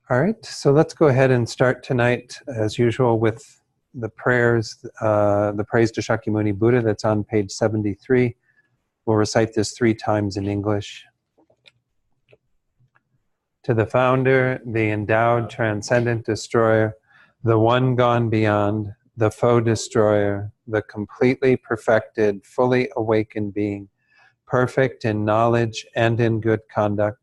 All right, so let's go ahead and start tonight, as usual, with the prayers, the praise to Shakyamuni Buddha that's on page 73. We'll recite this 3 times in English. To the founder, the endowed transcendent destroyer, the one gone beyond, the foe destroyer, the completely perfected, fully awakened being, perfect in knowledge and in good conduct,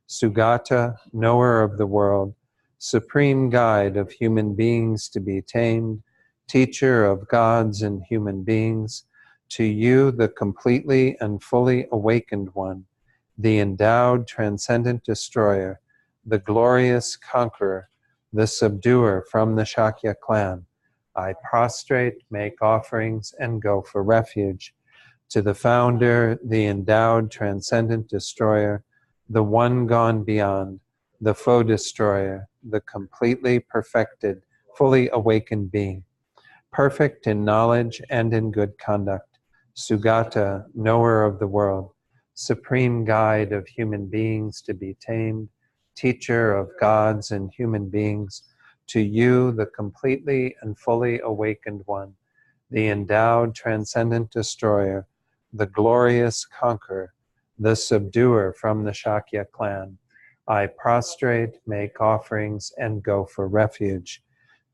Sugata, knower of the world, supreme guide of human beings to be tamed, teacher of gods and human beings, to you, the completely and fully awakened one, the endowed transcendent destroyer, the glorious conqueror, the subduer from the Shakya clan, I prostrate, make offerings, and go for refuge. To the founder, the endowed transcendent destroyer, the one gone beyond, the foe destroyer, the completely perfected, fully awakened being, perfect in knowledge and in good conduct, Sugata, knower of the world, supreme guide of human beings to be tamed, teacher of gods and human beings, to you, the completely and fully awakened one, the endowed transcendent destroyer, the glorious conqueror, the subduer from the Shakya clan, I prostrate, make offerings, and go for refuge.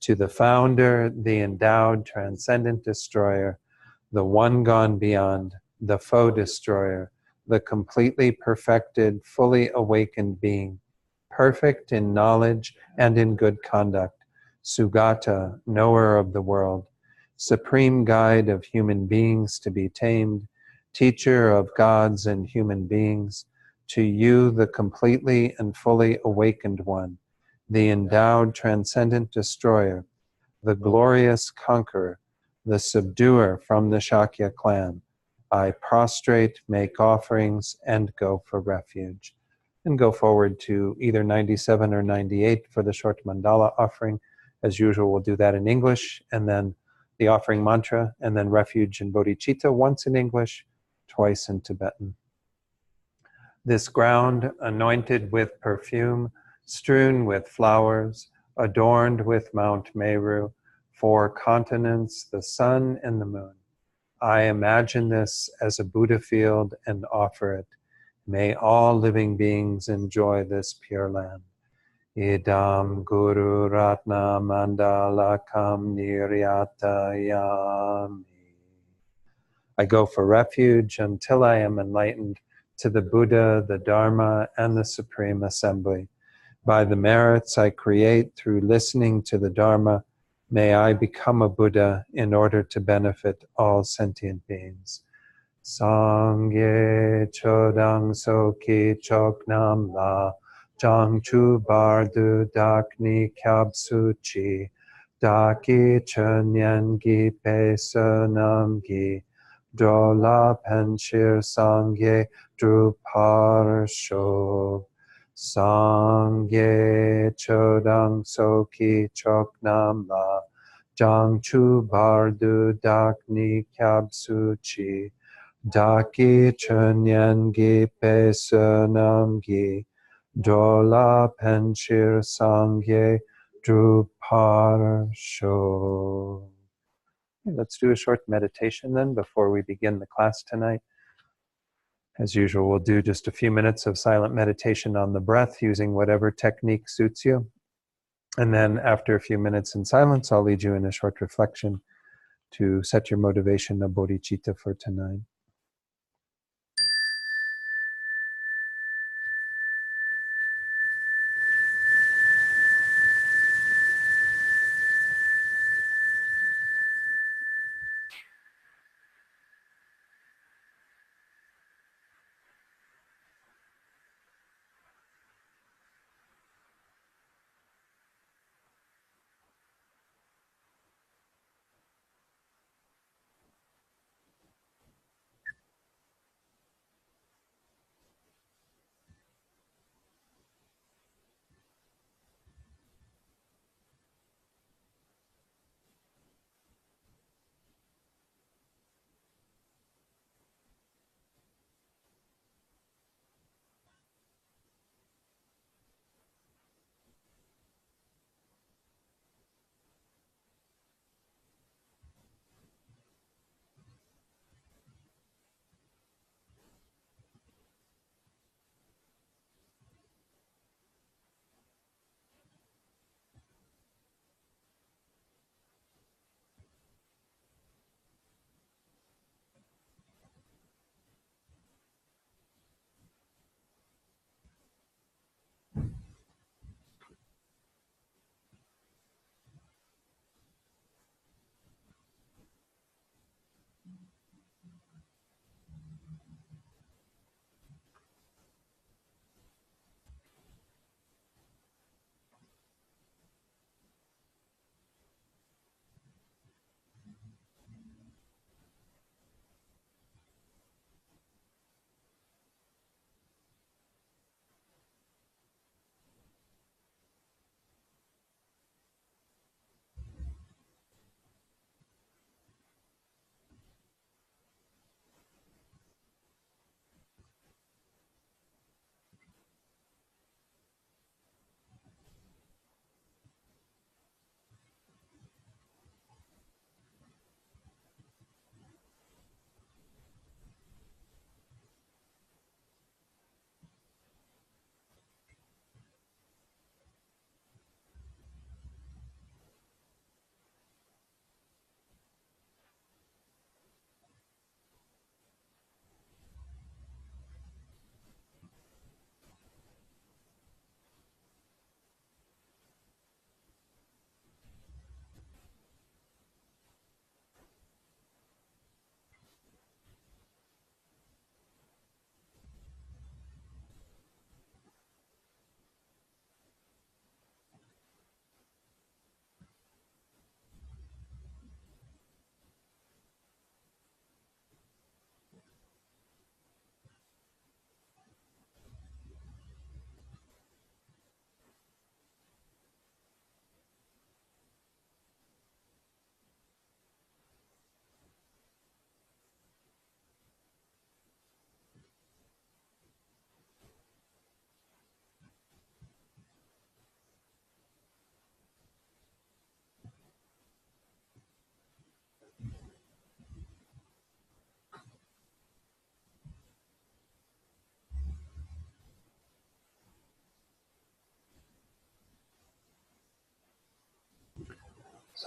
To the founder, the endowed transcendent destroyer, the one gone beyond, the foe destroyer, the completely perfected, fully awakened being, perfect in knowledge and in good conduct, Sugata, knower of the world, supreme guide of human beings to be tamed, teacher of gods and human beings, to you, the completely and fully awakened one, the endowed transcendent destroyer, the glorious conqueror, the subduer from the Shakya clan, I prostrate, make offerings, and go for refuge. And go forward to either 97 or 98 for the short mandala offering. As usual, we'll do that in English, and then the offering mantra, and then refuge and bodhicitta, once in English, twice in Tibetan. This ground, anointed with perfume, strewn with flowers, adorned with Mount Meru, 4 continents, the sun and the moon. I imagine this as a Buddha field and offer it. May all living beings enjoy this pure land. Idam Guru Ratna Mandalakam Niryatayami. I go for refuge until I am enlightened to the Buddha, the Dharma, and the Supreme Assembly. By the merits I create through listening to the Dharma, may I become a Buddha in order to benefit all sentient beings. Sangye Chodang Soki Choknam La Jang Chu Bardu Dakni Kyab Suchi Daki Chunyan Gi Pe Sunam Gi Dola Penshir Sangye Druparsho Sangye Chodang Soki Choknam La Jang Chu Bardu Dakni Kyab Suchi Daki Chunyan Gi Pe Sunam Gi Dola Penshir Sangye Druparsho. Let's do a short meditation then before we begin the class tonight. As usual, we'll do just a few minutes of silent meditation on the breath using whatever technique suits you. And then after a few minutes in silence, I'll lead you in a short reflection to set your motivation of bodhicitta for tonight.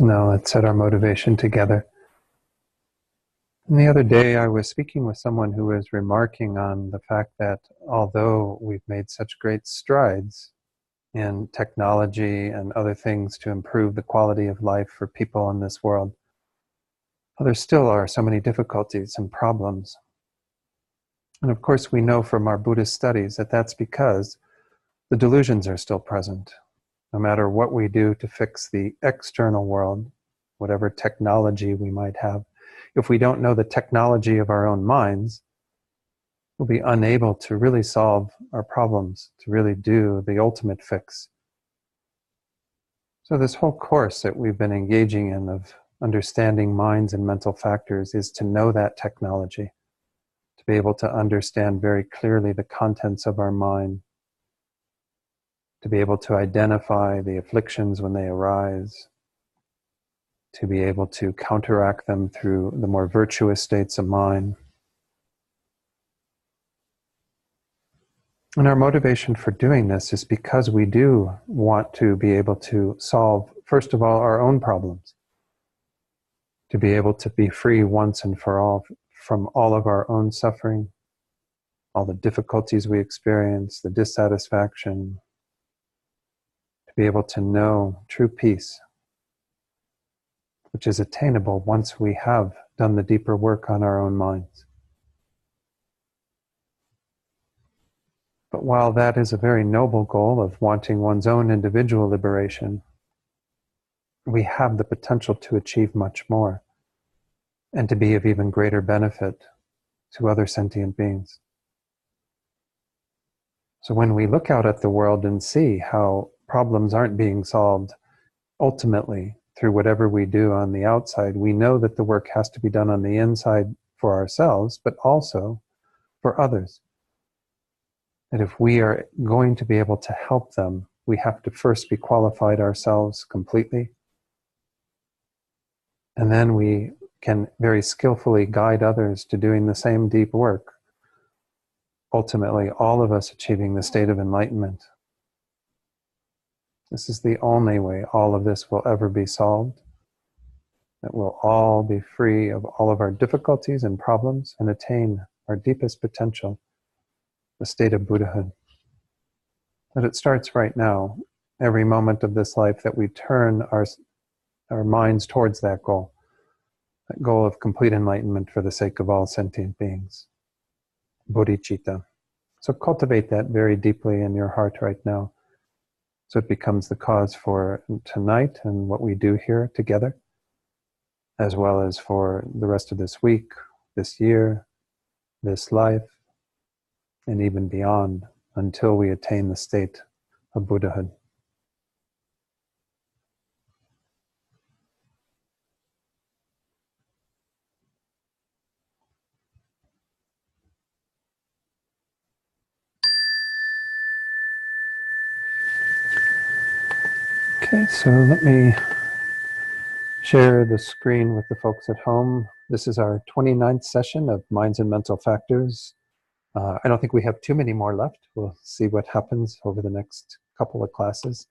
So now let's set our motivation together. And the other day I was speaking with someone who was remarking on the fact that although we've made such great strides in technology and other things to improve the quality of life for people in this world, there still are so many difficulties and problems. And of course we know from our Buddhist studies that that's because the delusions are still present. No matter what we do to fix the external world, whatever technology we might have, if we don't know the technology of our own minds, we'll be unable to really solve our problems, to really do the ultimate fix. So this whole course that we've been engaging in of understanding minds and mental factors is to know that technology, to be able to understand very clearly the contents of our mind, to be able to identify the afflictions when they arise, to be able to counteract them through the more virtuous states of mind. And our motivation for doing this is because we do want to be able to solve, first of all, our own problems, to be able to be free once and for all from all of our own suffering, all the difficulties we experience, the dissatisfaction, to be able to know true peace, which is attainable once we have done the deeper work on our own minds. But while that is a very noble goal of wanting one's own individual liberation, we have the potential to achieve much more and to be of even greater benefit to other sentient beings. So when we look out at the world and see how problems aren't being solved ultimately through whatever we do on the outside, we know that the work has to be done on the inside for ourselves, but also for others. That if we are going to be able to help them, we have to first be qualified ourselves completely. And then we can very skillfully guide others to doing the same deep work. Ultimately, all of us achieving the state of enlightenment. This is the only way all of this will ever be solved. That we'll all be free of all of our difficulties and problems and attain our deepest potential, the state of Buddhahood. But it starts right now, every moment of this life, that we turn our minds towards that goal of complete enlightenment for the sake of all sentient beings, bodhicitta. So cultivate that very deeply in your heart right now, so it becomes the cause for tonight and what we do here together, as well as for the rest of this week, this year, this life, and even beyond, until we attain the state of Buddhahood. Okay, so let me share the screen with the folks at home. This is our 29th session of Minds and Mental Factors. I don't think we have too many more left. We'll see what happens over the next couple of classes.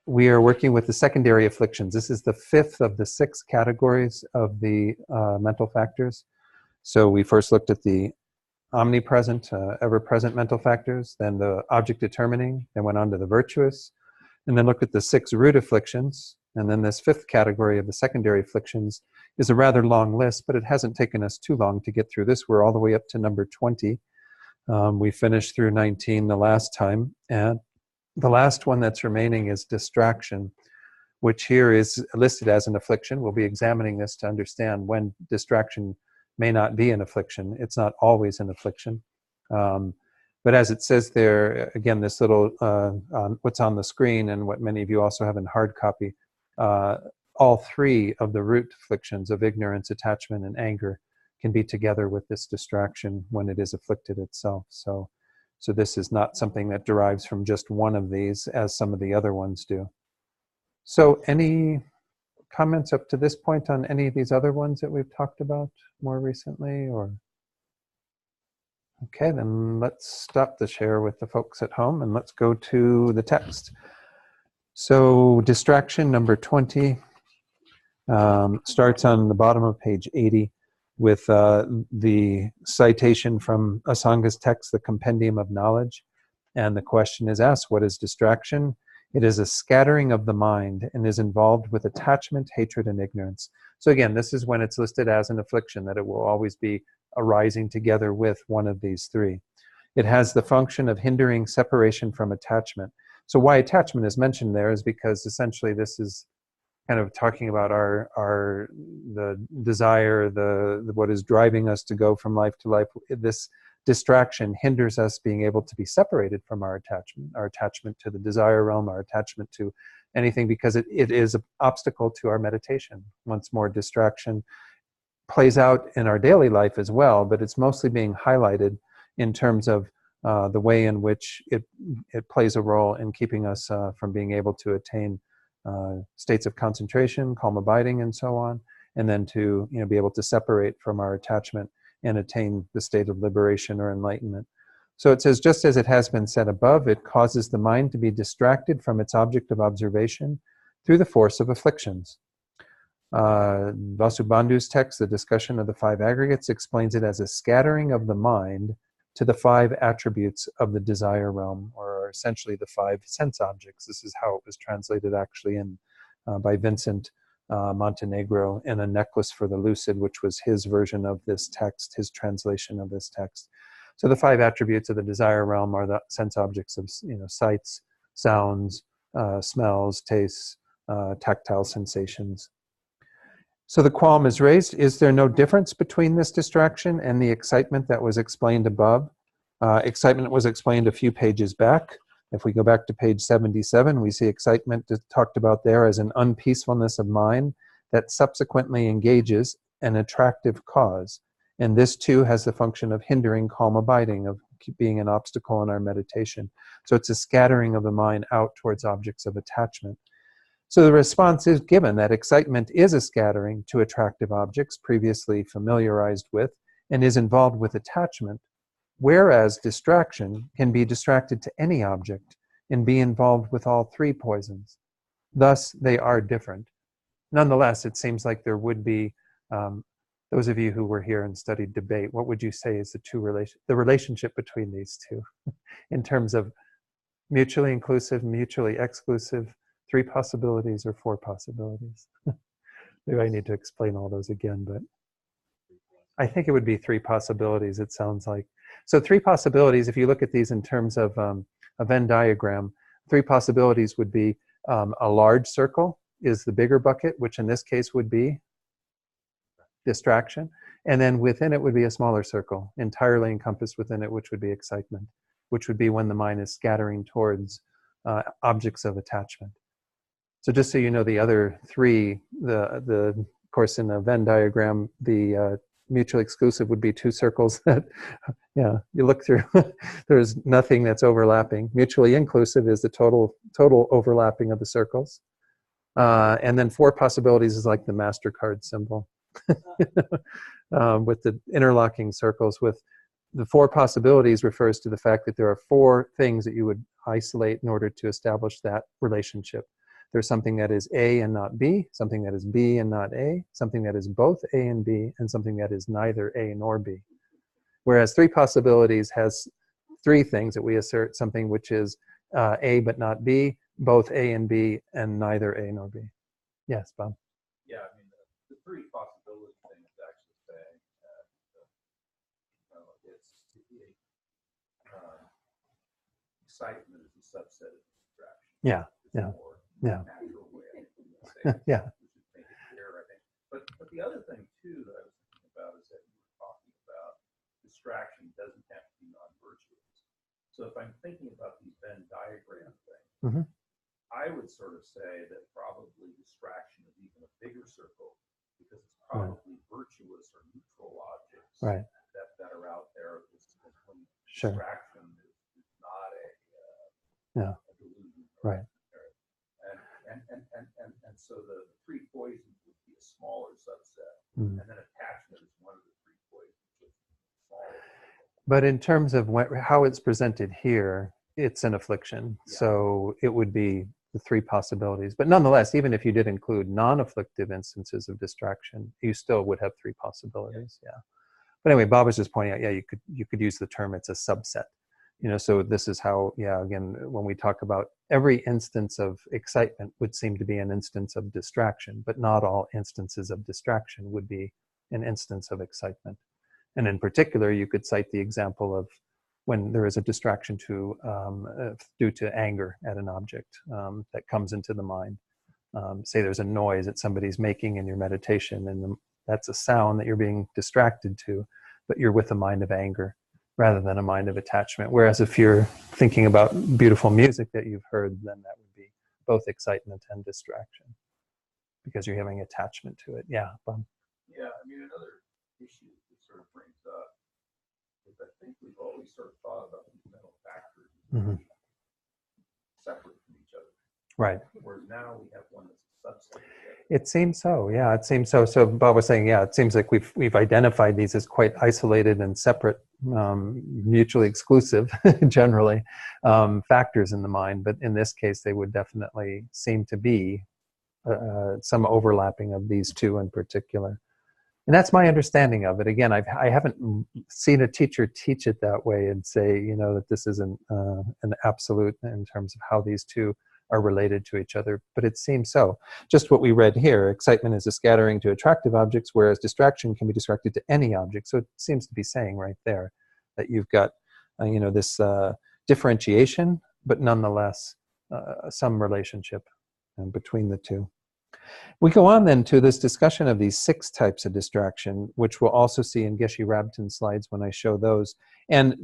We are working with the secondary afflictions. This is the fifth of the 6 categories of the mental factors. So we first looked at the omnipresent, ever-present mental factors, then the object determining, then went on to the virtuous, and then looked at the 6 root afflictions. And then this 5th category of the secondary afflictions is a rather long list, but it hasn't taken us too long to get through this. We're all the way up to number 20. We finished through 19 the last time. And the last one that's remaining is distraction, which here is listed as an affliction. We'll be examining this to understand when distraction may not be an affliction. It's not always an affliction. But as it says there, again, this little, what's on the screen and what many of you also have in hard copy, all 3 of the root afflictions of ignorance, attachment, and anger can be together with this distraction when it is afflicted itself. So this is not something that derives from just one of these, as some of the other ones do. So any comments up to this point on any of these other ones that we've talked about more recently? Or okay, then let's stop the share with the folks at home and let's go to the text. So distraction number 20 starts on the bottom of page 80 with the citation from Asanga's text, The Compendium of Knowledge. And the question is asked, what is distraction? It is a scattering of the mind and is involved with attachment, hatred, and ignorance. So again, this is when it's listed as an affliction, that it will always be arising together with one of these three. It has the function of hindering separation from attachment. So why attachment is mentioned there is because essentially this is kind of talking about the desire, the what is driving us to go from life to life. This distraction hinders us being able to be separated from our attachment to the desire realm, our attachment to anything, because it is an obstacle to our meditation. Once more, distraction plays out in our daily life as well, but it's mostly being highlighted in terms of the way in which it plays a role in keeping us from being able to attain states of concentration, calm abiding, and so on, and then to be able to separate from our attachment and attain the state of liberation or enlightenment. So it says, just as it has been said above, it causes the mind to be distracted from its object of observation through the force of afflictions. Vasubandhu's text, The Discussion of the Five Aggregates, explains it as a scattering of the mind to the five attributes of the desire realm, or essentially the five sense objects. This is how it was translated actually by Vincent Montenegro in A Necklace for the Lucid, which was his version of this text, his translation of this text. So the five attributes of the desire realm are the sense objects of sights, sounds, smells, tastes, tactile sensations. So the qualm is raised. Is there no difference between this distraction and the excitement that was explained above? Excitement was explained a few pages back. If we go back to page 77, we see excitement talked about there as an unpeacefulness of mind that subsequently engages an attractive cause. And this too has the function of hindering calm abiding, of being an obstacle in our meditation. So it's a scattering of the mind out towards objects of attachment. So the response is given that excitement is a scattering to attractive objects previously familiarized with and is involved with attachment, whereas distraction can be distracted to any object and be involved with all three poisons. Thus, they are different. Nonetheless, it seems like there would be, those of you who were here and studied debate, what would you say is the relationship between these two in terms of mutually inclusive, mutually exclusive, three possibilities or four possibilities? Maybe I need to explain all those again, but I think it would be three possibilities, it sounds like. So three possibilities, if you look at these in terms of a Venn diagram, three possibilities would be a large circle is the bigger bucket, which in this case would be distraction. And then within it would be a smaller circle, entirely encompassed within it, which would be excitement, which would be when the mind is scattering towards objects of attachment. So just so you know, the other three, of course, in a Venn diagram, the mutually exclusive would be two circles that, you look through, there's nothing that's overlapping. Mutually inclusive is the total overlapping of the circles. And then four possibilities is like the MasterCard symbol with the interlocking circles. With the four possibilities refers to the fact that there are four things that you would isolate in order to establish that relationship. There's something that is A and not B, something that is B and not A, something that is both A and B, and something that is neither A nor B. Whereas three possibilities has three things that we assert, something which is A but not B, both A and B, and neither A nor B. Yes, Bob? Yeah, I mean, the three possibility thing is actually saying excitement is a subset of distraction. Yeah, yeah, yeah. Natural way, I think, to say it. Yeah. We should make it clear, I think. But the other thing, too, that I was thinking about is that you were talking about distraction doesn't have to be non-virtuous. So if I'm thinking about these Venn diagram things, I would sort of say that probably distraction is even a bigger circle because it's probably virtuous or neutral objects that are out there. When distraction is not a delusion. Right. And so the three poisons would be a smaller subset, and then attachment is one of the three poisons, which is smaller. But in terms of how it's presented here, it's an affliction. Yeah. So it would be the three possibilities. But nonetheless, even if you did include non-afflictive instances of distraction, you still would have three possibilities. Yeah. But anyway, Bob was just pointing out, yeah, you could use the term, it's a subset. So this is how, yeah, again, when we talk about every instance of excitement would seem to be an instance of distraction, but not all instances of distraction would be an instance of excitement. And in particular, you could cite the example of when there is a distraction due to anger at an object that comes into the mind. Say there's a noise that somebody's making in your meditation, and that's a sound that you're being distracted to, but you're with a mind of anger rather than a mind of attachment. Whereas if you're thinking about beautiful music that you've heard, then that would be both excitement and distraction because you're having attachment to it. Yeah, Bob. Yeah, I mean, another issue that sort of brings up is I think we've always sort of thought about these mental factors Mm-hmm. separate from each other. Right. Whereas now we have one that's a subset. It seems so. Yeah, it seems so. So Bob was saying, yeah, it seems like we've identified these as quite isolated and separate, mutually exclusive, generally, factors in the mind. But in this case, they would definitely seem to be some overlapping of these two in particular. And that's my understanding of it. Again, I haven't seen a teacher teach it that way and say, that this isn't an absolute in terms of how these two are related to each other, but it seems so. Just what we read here, excitement is a scattering to attractive objects, whereas distraction can be directed to any object. So it seems to be saying right there that you've got, this differentiation, but nonetheless some relationship between the two. We go on then to this discussion of these 6 types of distraction, which we'll also see in Geshe-Rabten's slides when I show those. And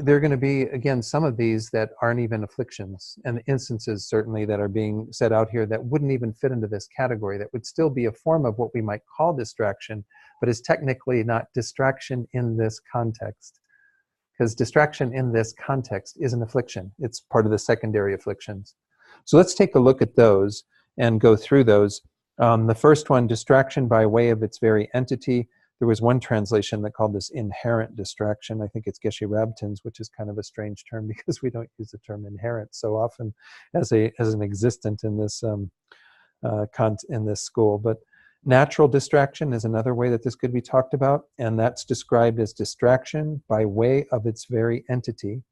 there are going to be, again, some of these that aren't even afflictions, and instances certainly that are being set out here that wouldn't even fit into this category, that would still be a form of what we might call distraction, but is technically not distraction in this context. Because distraction in this context is an affliction. It's part of the secondary afflictions. So let's take a look at those and go through those. The first one, distraction by way of its very entity. There was one translation that called this inherent distraction. I think it's Geshe-Rabten's, which is kind of a strange term because we don't use the term inherent so often as an existent in this in this school. But natural distraction is another way that this could be talked about, and that's described as distraction by way of its very entity,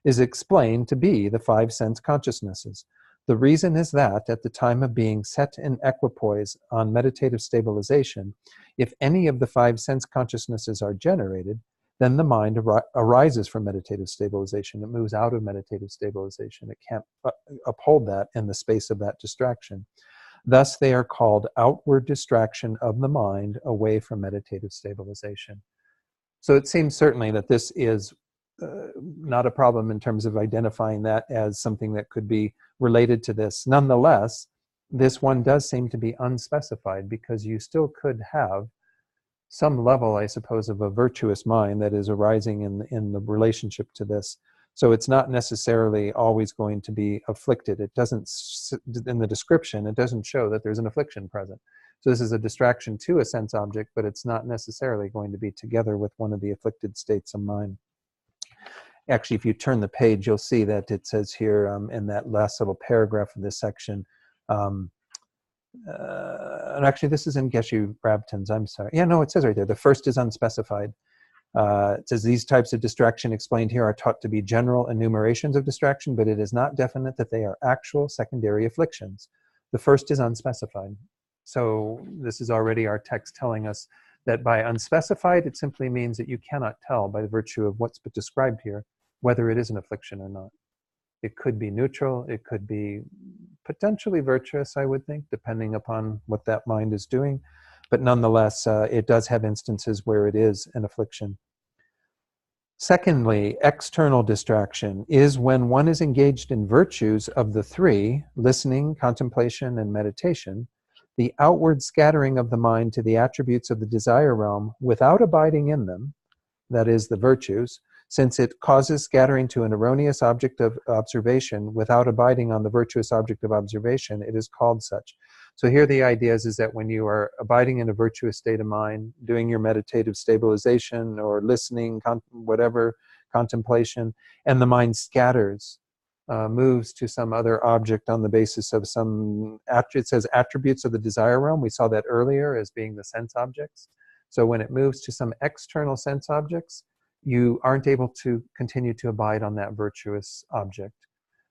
is explained to be the 5 sense consciousnesses. The reason is that at the time of being set in equipoise on meditative stabilization, if any of the 5 sense consciousnesses are generated, then the mind arises from meditative stabilization. It moves out of meditative stabilization. It can't uphold that in the space of that distraction. Thus, they are called outward distraction of the mind away from meditative stabilization. So it seems certainly that this is not a problem in terms of identifying that as something that could be related to this. Nonetheless, this one does seem to be unspecified because you still could have some level, I suppose, of a virtuous mind that is arising in the relationship to this. So it's not necessarily always going to be afflicted. It doesn't, in the description, it doesn't show that there's an affliction present. So this is a distraction to a sense object, but it's not necessarily going to be together with one of the afflicted states of mind. Actually, if you turn the page, you'll see that it says here in that last little paragraph of this section, and actually this is in Geshe-Rabten's, I'm sorry. Yeah, no, it says right there, the first is unspecified. It says these types of distraction explained here are taught to be general enumerations of distraction, but it is not definite that they are actual secondary afflictions. The first is unspecified. So this is already our text telling us that by unspecified, it simply means that you cannot tell by the virtue of what's described here whether it is an affliction or not. It could be neutral, it could be potentially virtuous, I would think, depending upon what that mind is doing. But nonetheless, it does have instances where it is an affliction. Secondly, external distraction is when one is engaged in virtues of the 3, listening, contemplation, and meditation, the outward scattering of the mind to the attributes of the desire realm without abiding in them, that is, the virtues, since it causes scattering to an erroneous object of observation without abiding on the virtuous object of observation, it is called such. So here the idea is that when you are abiding in a virtuous state of mind, doing your meditative stabilization or listening, whatever, contemplation, and the mind scatters moves to some other object on the basis of some, it says attributes of the desire realm. We saw that earlier as being the sense objects. So when it moves to some external sense objects, you aren't able to continue to abide on that virtuous object.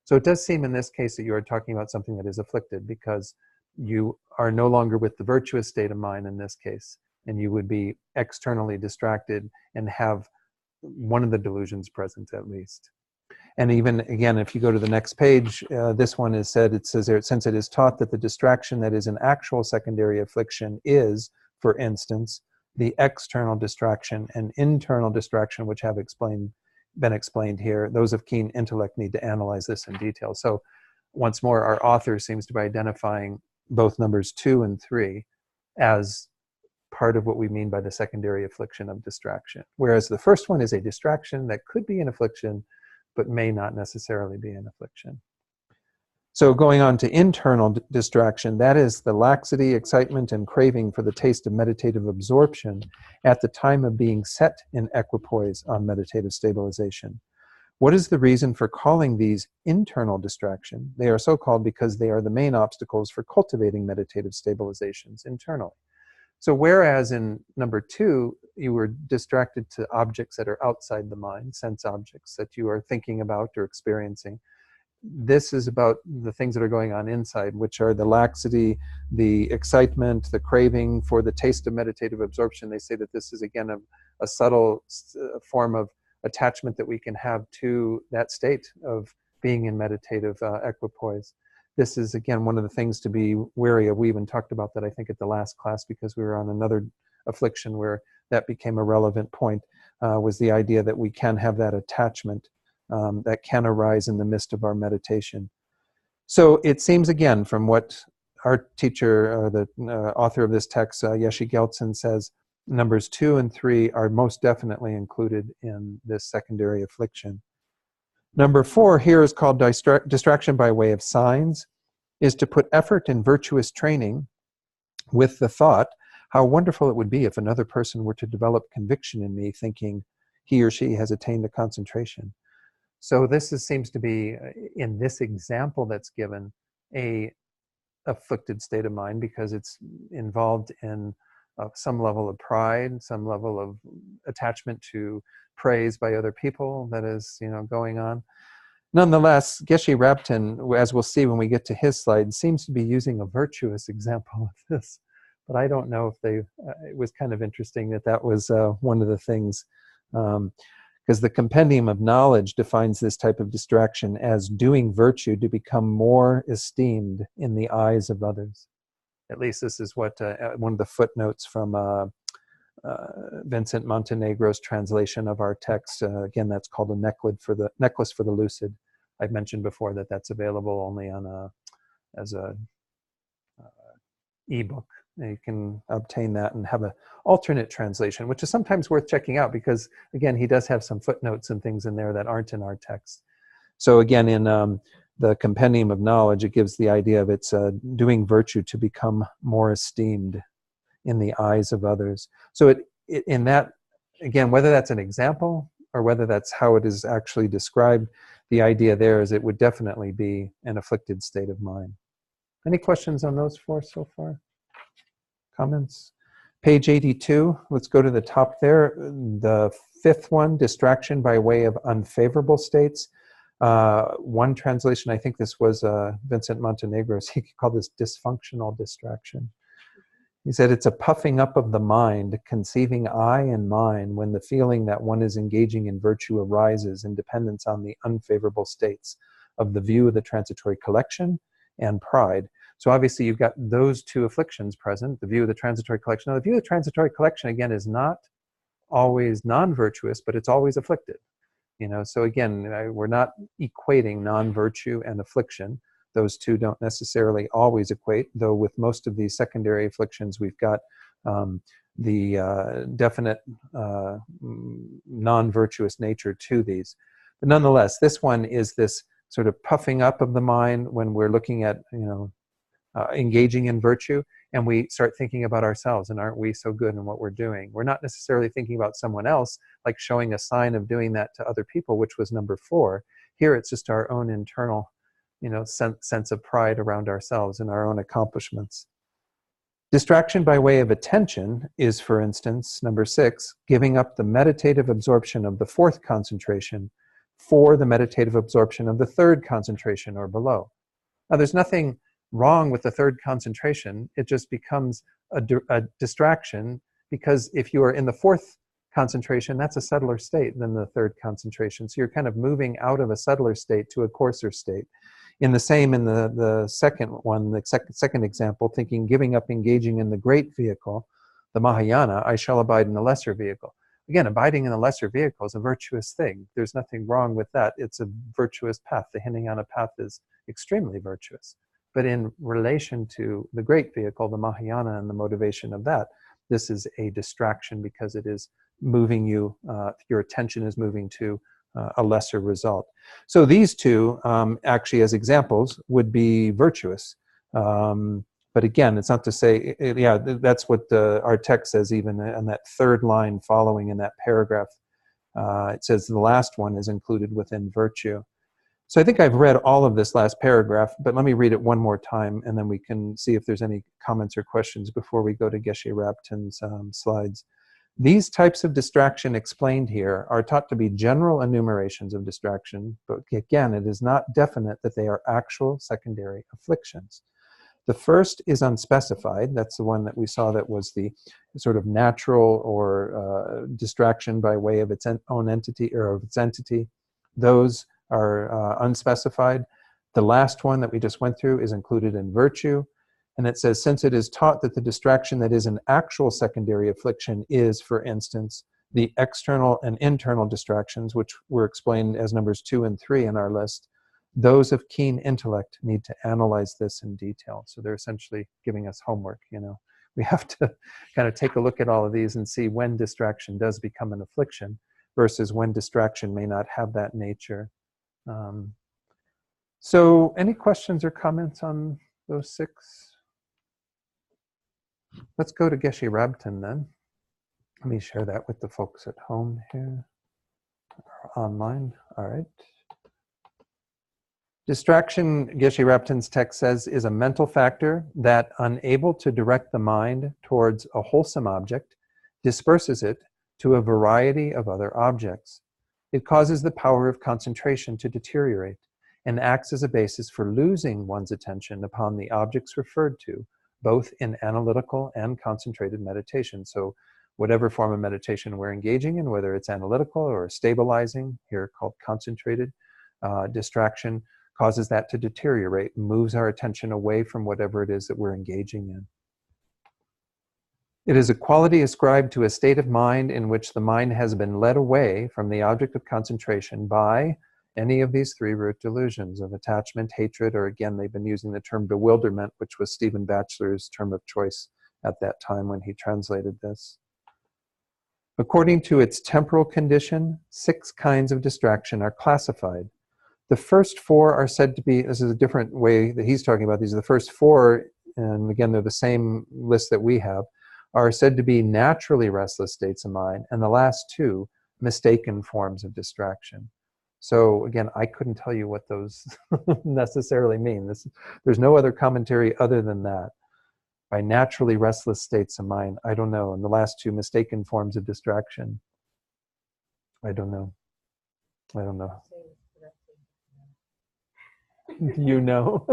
So it does seem in this case that you are talking about something that is afflicted, because you are no longer with the virtuous state of mind in this case, and you would be externally distracted and have one of the delusions present at least. And even again, if you go to the next page, this one is said, it says there, since it is taught that the distraction that is an actual secondary affliction is, for instance, the external distraction and internal distraction, which have been explained here, those of keen intellect need to analyze this in detail. So once more, our author seems to be identifying both numbers 2 and 3 as part of what we mean by the secondary affliction of distraction. Whereas the first one is a distraction that could be an affliction, but may not necessarily be an affliction. So going on to internal distraction, that is the laxity, excitement, and craving for the taste of meditative absorption at the time of being set in equipoise on meditative stabilization. What is the reason for calling these internal distraction? They are so called because they are the main obstacles for cultivating meditative stabilizations internally. So whereas in number 2, you were distracted to objects that are outside the mind, sense objects that you are thinking about or experiencing, this is about the things that are going on inside, which are the laxity, the excitement, the craving for the taste of meditative absorption. They say that this is, again, a subtle form of attachment that we can have to that state of being in meditative equipoise. This is, again, one of the things to be wary of. We even talked about that, I think, at the last class, because we were on another affliction where that became a relevant point, was the idea that we can have that attachment that can arise in the midst of our meditation. So it seems, again, from what our teacher, the author of this text, Yeshe Geltsen, says, numbers 2 and 3 are most definitely included in this secondary affliction. Number 4 here is called distraction by way of signs, is to put effort in virtuous training with the thought, how wonderful it would be if another person were to develop conviction in me, thinking he or she has attained a concentration. So this seems to be, in this example that's given, a afflicted state of mind, because it's involved in some level of pride, some level of attachment to praise by other people that is, going on. Nonetheless, Geshe Rabten, as we'll see when we get to his slide, seems to be using a virtuous example of this. But I don't know if it was kind of interesting that was one of the things, because the Compendium of Knowledge defines this type of distraction as doing virtue to become more esteemed in the eyes of others. At least this is what one of the footnotes from Vincent Montenegro's translation of our text. Again, that's called a necklace for the lucid. I've mentioned before that that's available only on as a ebook. You can obtain that and have an alternate translation, which is sometimes worth checking out, because again, he does have some footnotes and things in there that aren't in our text. So again, in the Compendium of Knowledge, it gives the idea of it's doing virtue to become more esteemed in the eyes of others. So in that, again, whether that's an example or whether that's how it is actually described, the idea there is it would definitely be an afflicted state of mind. Any questions on those 4 so far? Comments? Page 82, let's go to the top there. The 5th one, distraction by way of unfavorable states. One translation, I think this was Vincent Montenegro's, he called this dysfunctional distraction. He said it's a puffing up of the mind, conceiving I and mine, when the feeling that one is engaging in virtue arises in dependence on the unfavorable states of the view of the transitory collection and pride. So obviously you've got those 2 afflictions present, the view of the transitory collection. Now the view of the transitory collection, again, is not always non-virtuous, but it's always afflicted. So again, we're not equating non-virtue and affliction. Those 2 don't necessarily always equate, though with most of these secondary afflictions, we've got the definite non-virtuous nature to these. But nonetheless, this one is this sort of puffing up of the mind when we're looking at, engaging in virtue, and we start thinking about ourselves, and aren't we so good in what we're doing? We're not necessarily thinking about someone else, like showing a sign of doing that to other people, which was number 4. Here it's just our own internal, sense of pride around ourselves and our own accomplishments. Distraction by way of attention is, for instance, number 6, giving up the meditative absorption of the 4th concentration for the meditative absorption of the 3rd concentration or below. Now, there's nothing wrong with the 3rd concentration. It just becomes a distraction, because if you are in the 4th concentration, that's a subtler state than the 3rd concentration. So you're kind of moving out of a subtler state to a coarser state. In the second one, the second example, thinking, giving up engaging in the great vehicle, the Mahayana, I shall abide in the lesser vehicle. Again, abiding in the lesser vehicle is a virtuous thing. There's nothing wrong with that. It's a virtuous path. The Hinayana path is extremely virtuous. But in relation to the great vehicle, the Mahayana, and the motivation of that, this is a distraction, because it is moving you, your attention is moving to a lesser result. So these two, actually as examples, would be virtuous. But again, it's not to say, yeah, that's what our text says even on that 3rd line following in that paragraph. It says the last one is included within virtue. So I think I've read all of this last paragraph, but let me read it one more time, and then we can see if there's any comments or questions before we go to Geshe Rabten's slides. These types of distraction explained here are taught to be general enumerations of distraction, but again, it is not definite that they are actual secondary afflictions. The first is unspecified. That's the one that we saw that was the sort of natural or distraction by way of its own entity or of its entity. Those are unspecified. The last one that we just went through is included in virtue. And it says, since it is taught that the distraction that is an actual secondary affliction is, for instance, the external and internal distractions, which were explained as numbers 2 and 3 in our list, those of keen intellect need to analyze this in detail. So they're essentially giving us homework, We have to kind of take a look at all of these and see when distraction does become an affliction versus when distraction may not have that nature. So any questions or comments on those 6? Let's go to Geshe Rabten then. Let me share that with the folks at home here, or online. All right. Distraction, Geshe Rabten's text says, is a mental factor that, unable to direct the mind towards a wholesome object, disperses it to a variety of other objects. It causes the power of concentration to deteriorate and acts as a basis for losing one's attention upon the objects referred to, both in analytical and concentrated meditation. So whatever form of meditation we're engaging in, whether it's analytical or stabilizing, here called concentrated, distraction causes that to deteriorate, moves our attention away from whatever it is that we're engaging in. It is a quality ascribed to a state of mind in which the mind has been led away from the object of concentration by any of these 3 root delusions of attachment, hatred, or again, they've been using the term bewilderment, which was Stephen Batchelor's term of choice at that time when he translated this. According to its temporal condition, 6 kinds of distraction are classified. The first 4 are said to be, this is a different way that he's talking about these, the first 4, and again, they're the same list that we have, are said to be naturally restless states of mind, and the last 2, mistaken forms of distraction. So again, I couldn't tell you what those necessarily mean. There's no other commentary other than that. By naturally restless states of mind, I don't know. And the last 2, mistaken forms of distraction, I don't know. I don't know. You know?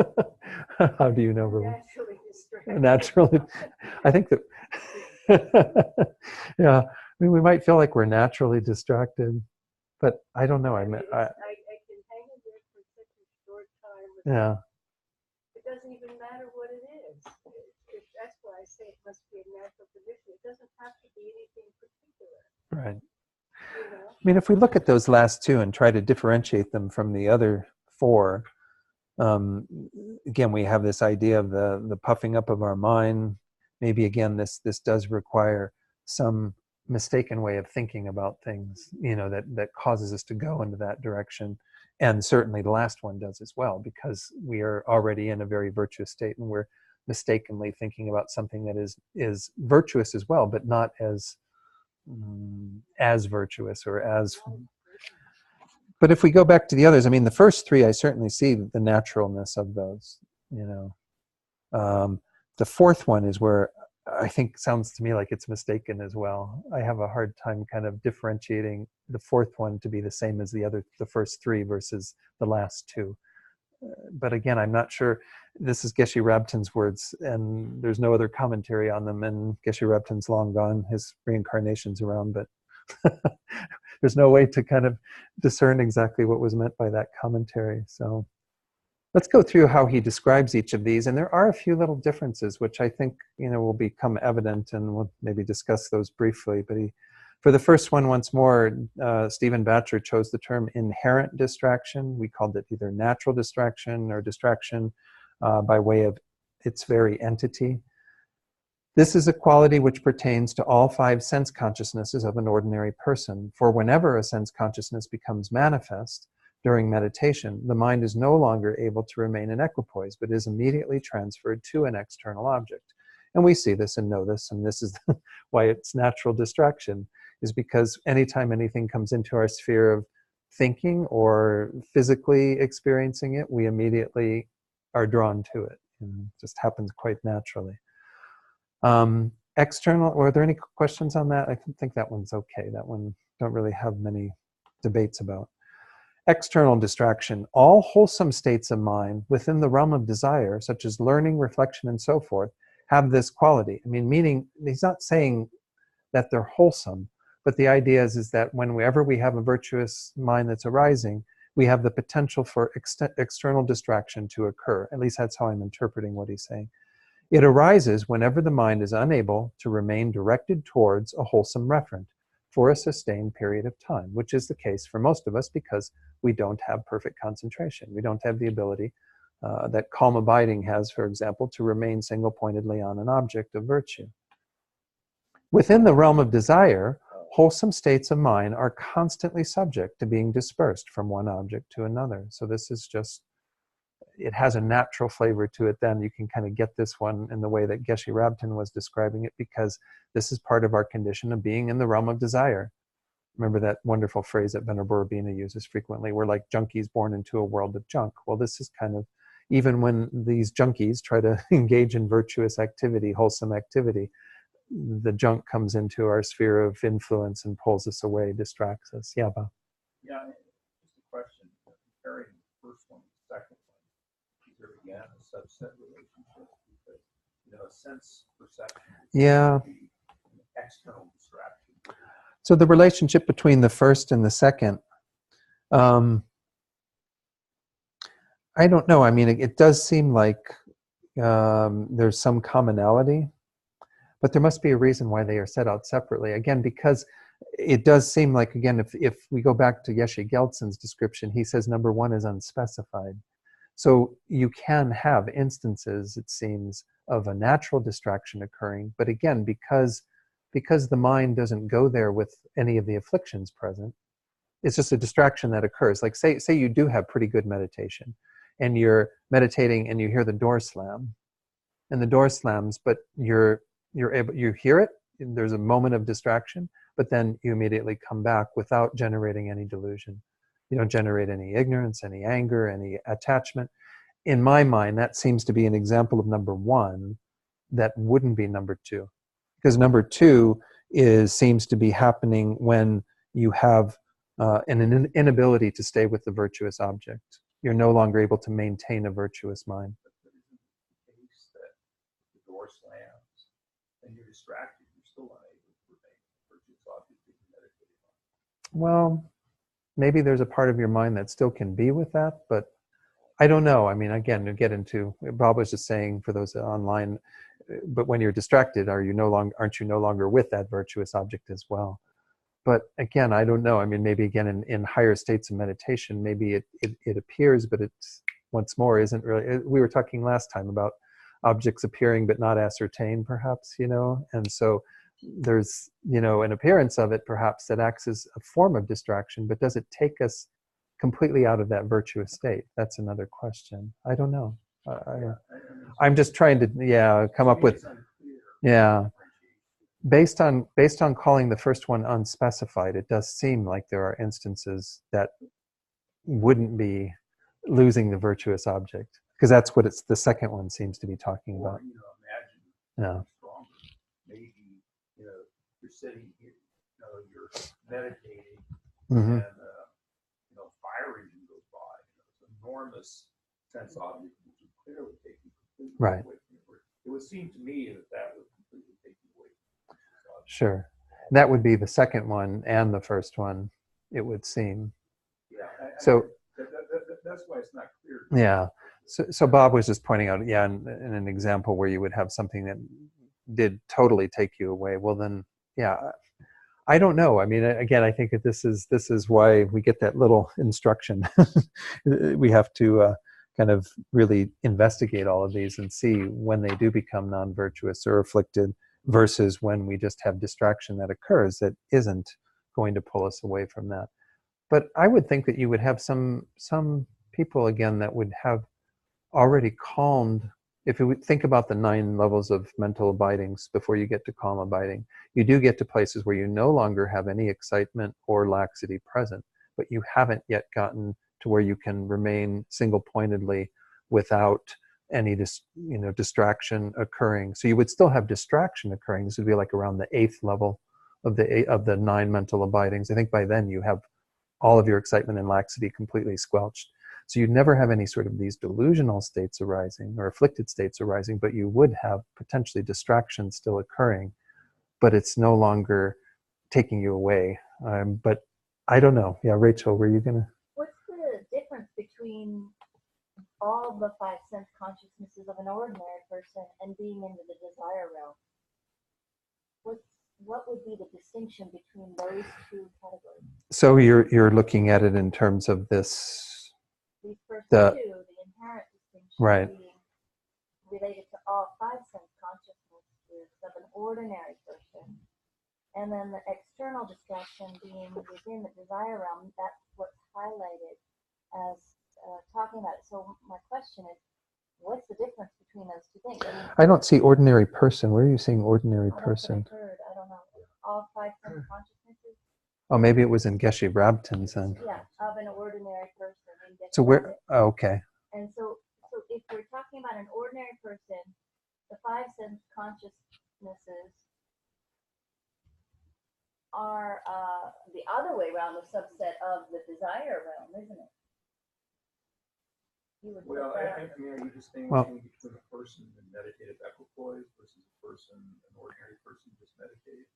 How do you know, Ruby? Naturally distracted. Naturally. I think that, yeah, I mean, we might feel like we're naturally distracted, but I don't know. I can hang in there for such a short time. yeah. It doesn't even matter what it is. That's why I say it must be a natural condition. It doesn't have to be anything particular. Right. I mean, if we look at those last 2 and try to differentiate them from the other 4, again, we have this idea of the puffing up of our mind. Maybe again, this does require some mistaken way of thinking about things, that causes us to go into that direction. And certainly the last one does as well, because we are already in a very virtuous state and we're mistakenly thinking about something that is virtuous as well, but not as virtuous or as But if we go back to the others, I mean, the first three, I certainly see the naturalness of those, you know. The fourth one is where I think sounds to me like it's mistaken as well. I have a hard time kind of differentiating the fourth one to be the same as the first three versus the last two. But again, I'm not sure. This is Geshe Rabtin's words, and there's no other commentary on them. And Geshe Rabtin's long gone; his reincarnation's around, but there's no way to kind of discern exactly what was meant by that commentary. So let's go through how he describes each of these, and there are a few little differences which I think will become evident, and we'll maybe discuss those briefly. But for the first one, once more, Stephen Batcher chose the term inherent distraction. We called it either natural distraction or distraction by way of its very entity. This is a quality which pertains to all 5 sense consciousnesses of an ordinary person. For whenever a sense consciousness becomes manifest during meditation, the mind is no longer able to remain in equipoise, but is immediately transferred to an external object. And we see this and know this, and this is why it's natural distraction, is because anytime anything comes into our sphere of thinking or physically experiencing it, we immediately are drawn to it. It just happens quite naturally. External, were there any questions on that? I think that one's okay. That one don't really have many debates about. External distraction. All wholesome states of mind within the realm of desire, such as learning, reflection, and so forth, have this quality. I mean, meaning he's not saying that they're wholesome, but the idea is that whenever we have a virtuous mind that's arising, we have the potential for external distraction to occur. At least that's how I'm interpreting what he's saying. It arises whenever the mind is unable to remain directed towards a wholesome referent for a sustained period of time, which is the case for most of us because we don't have perfect concentration. We don't have the ability that calm abiding has, for example, to remain single-pointedly on an object of virtue. Within the realm of desire, wholesome states of mind are constantly subject to being dispersed from one object to another. So this is just, it has a natural flavor to it. Then you can kind of get this one in the way that Geshe Rabtin was describing it, because this is part of our condition of being in the realm of desire. Remember that wonderful phrase that Venerable Urbina uses frequently, we're like junkies born into a world of junk. Well, this is kind of, even when these junkies try to engage in virtuous activity, wholesome activity, the junk comes into our sphere of influence and pulls us away, distracts us. Yeah, Bob? Yeah, just a question. Comparing the first one to the second one, is there again a subset relationship? Because, a sense perception Yeah. is an external distraction. So the relationship between the first and the second, I don't know. I mean, it does seem like there's some commonality, but there must be a reason why they are set out separately. Again, because it does seem like, again, if we go back to Geshe Geltsen's description, he says number 1 is unspecified. So you can have instances, it seems, of a natural distraction occurring, but again, because the mind doesn't go there with any of the afflictions present, it's just a distraction that occurs. Like say you do have pretty good meditation, and you're meditating and you hear the door slam, and the door slams, but you hear it, there's a moment of distraction, but then you immediately come back without generating any delusion. You don't generate any ignorance, any anger, any attachment. In my mind, that seems to be an example of number 1 that wouldn't be number 2. Because number 2 seems to be happening when you have an inability to stay with the virtuous object. You're no longer able to maintain a virtuous mind. But isn't the case that the door slams and you're distracted, you're still unable to remain the virtuous object that you're meditating on? Well, maybe there's a part of your mind that still can be with that, but I don't know. I mean, again, to get into, Bob was just saying for those online, but when you're distracted, aren't you no longer with that virtuous object as well? But again, I don't know. I mean, maybe again in higher states of meditation, maybe it appears, but it's once more isn't really. We were talking last time about objects appearing but not ascertained, perhaps, and so there's an appearance of it perhaps that acts as a form of distraction, but does it take us completely out of that virtuous state? That's another question. I don't know. I'm just trying to come up with based on calling the first one unspecified, it does seem like there are instances that wouldn't be losing the virtuous object, because that's what the second one seems to be talking Or, about. imagine Yeah. stronger. Maybe, you're sitting here, you're meditating, Hmm. and, fire engine goes by, it's an enormous sense object which would clearly take you completely Right. away from it. It would seem to me that would completely take you away from the object. Sure. That would be the second one and the first one, it would seem. Yeah. So That's why it's not clear. yeah. So Bob was just pointing out, yeah, in an example where you would have something that did totally take you away. Well, then, yeah, I don't know. I mean, again, I think that this is why we get that little instruction. We have to kind of really investigate all of these and see when they do become non-virtuous or afflicted versus when we just have distraction that occurs that isn't going to pull us away from that. But I would think that you would have some people, again, that would have already calmed. If you would think about the 9 levels of mental abidings before you get to calm abiding, you do get to places where you no longer have any excitement or laxity present, but you haven't yet gotten to where you can remain single-pointedly without any distraction occurring. So you would still have distraction occurring. This would be like around the 8th level of the 9 mental abidings. I think by then you have all of your excitement and laxity completely squelched. So you'd never have any sort of these delusional states arising or afflicted states arising, but you would have potentially distractions still occurring, but it's no longer taking you away. But I don't know. Yeah, Rachel, were you gonna? What's the difference between all the 5 sense consciousnesses of an ordinary person and being into the desire realm? What would be the distinction between those 2 categories? So you're looking at it in terms of this. These first The- 2, the inherent distinction Right. being related to all 5 sense consciousnesses of an ordinary person, and then the external distraction being within the desire realm. That's what's highlighted as talking about it. So my question is, what's the difference between those 2 things? I mean, I don't see ordinary person. Where are you seeing ordinary that's what person? I heard. I don't know. All 5 sense consciousnesses. Oh, maybe it was in Geshe Rabtin's then. Yeah, of an ordinary person. And get So around where? it. Oh, okay. And so if we're talking about an ordinary person, the 5 sense consciousnesses are the other way around, the subset of the desire realm, isn't it? You would Well, put I that- mean, are you distinguishing Well- between a person in meditative equipoise versus a person, an ordinary person just meditating?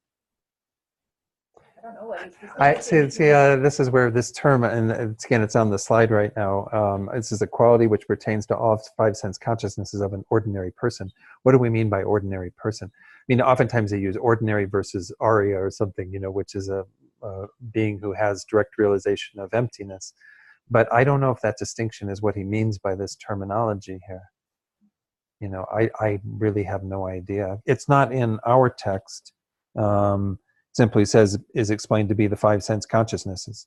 I don't know what he's I see. This is where this term, and it's on the slide right now. This is a quality which pertains to all 5 sense consciousnesses of an ordinary person. What do we mean by ordinary person? I mean, oftentimes they use ordinary versus Arya or something, which is a being who has direct realization of emptiness. But I don't know if that distinction is what he means by this terminology here. I really have no idea. It's not in our text. Simply says is explained to be the 5 sense consciousnesses.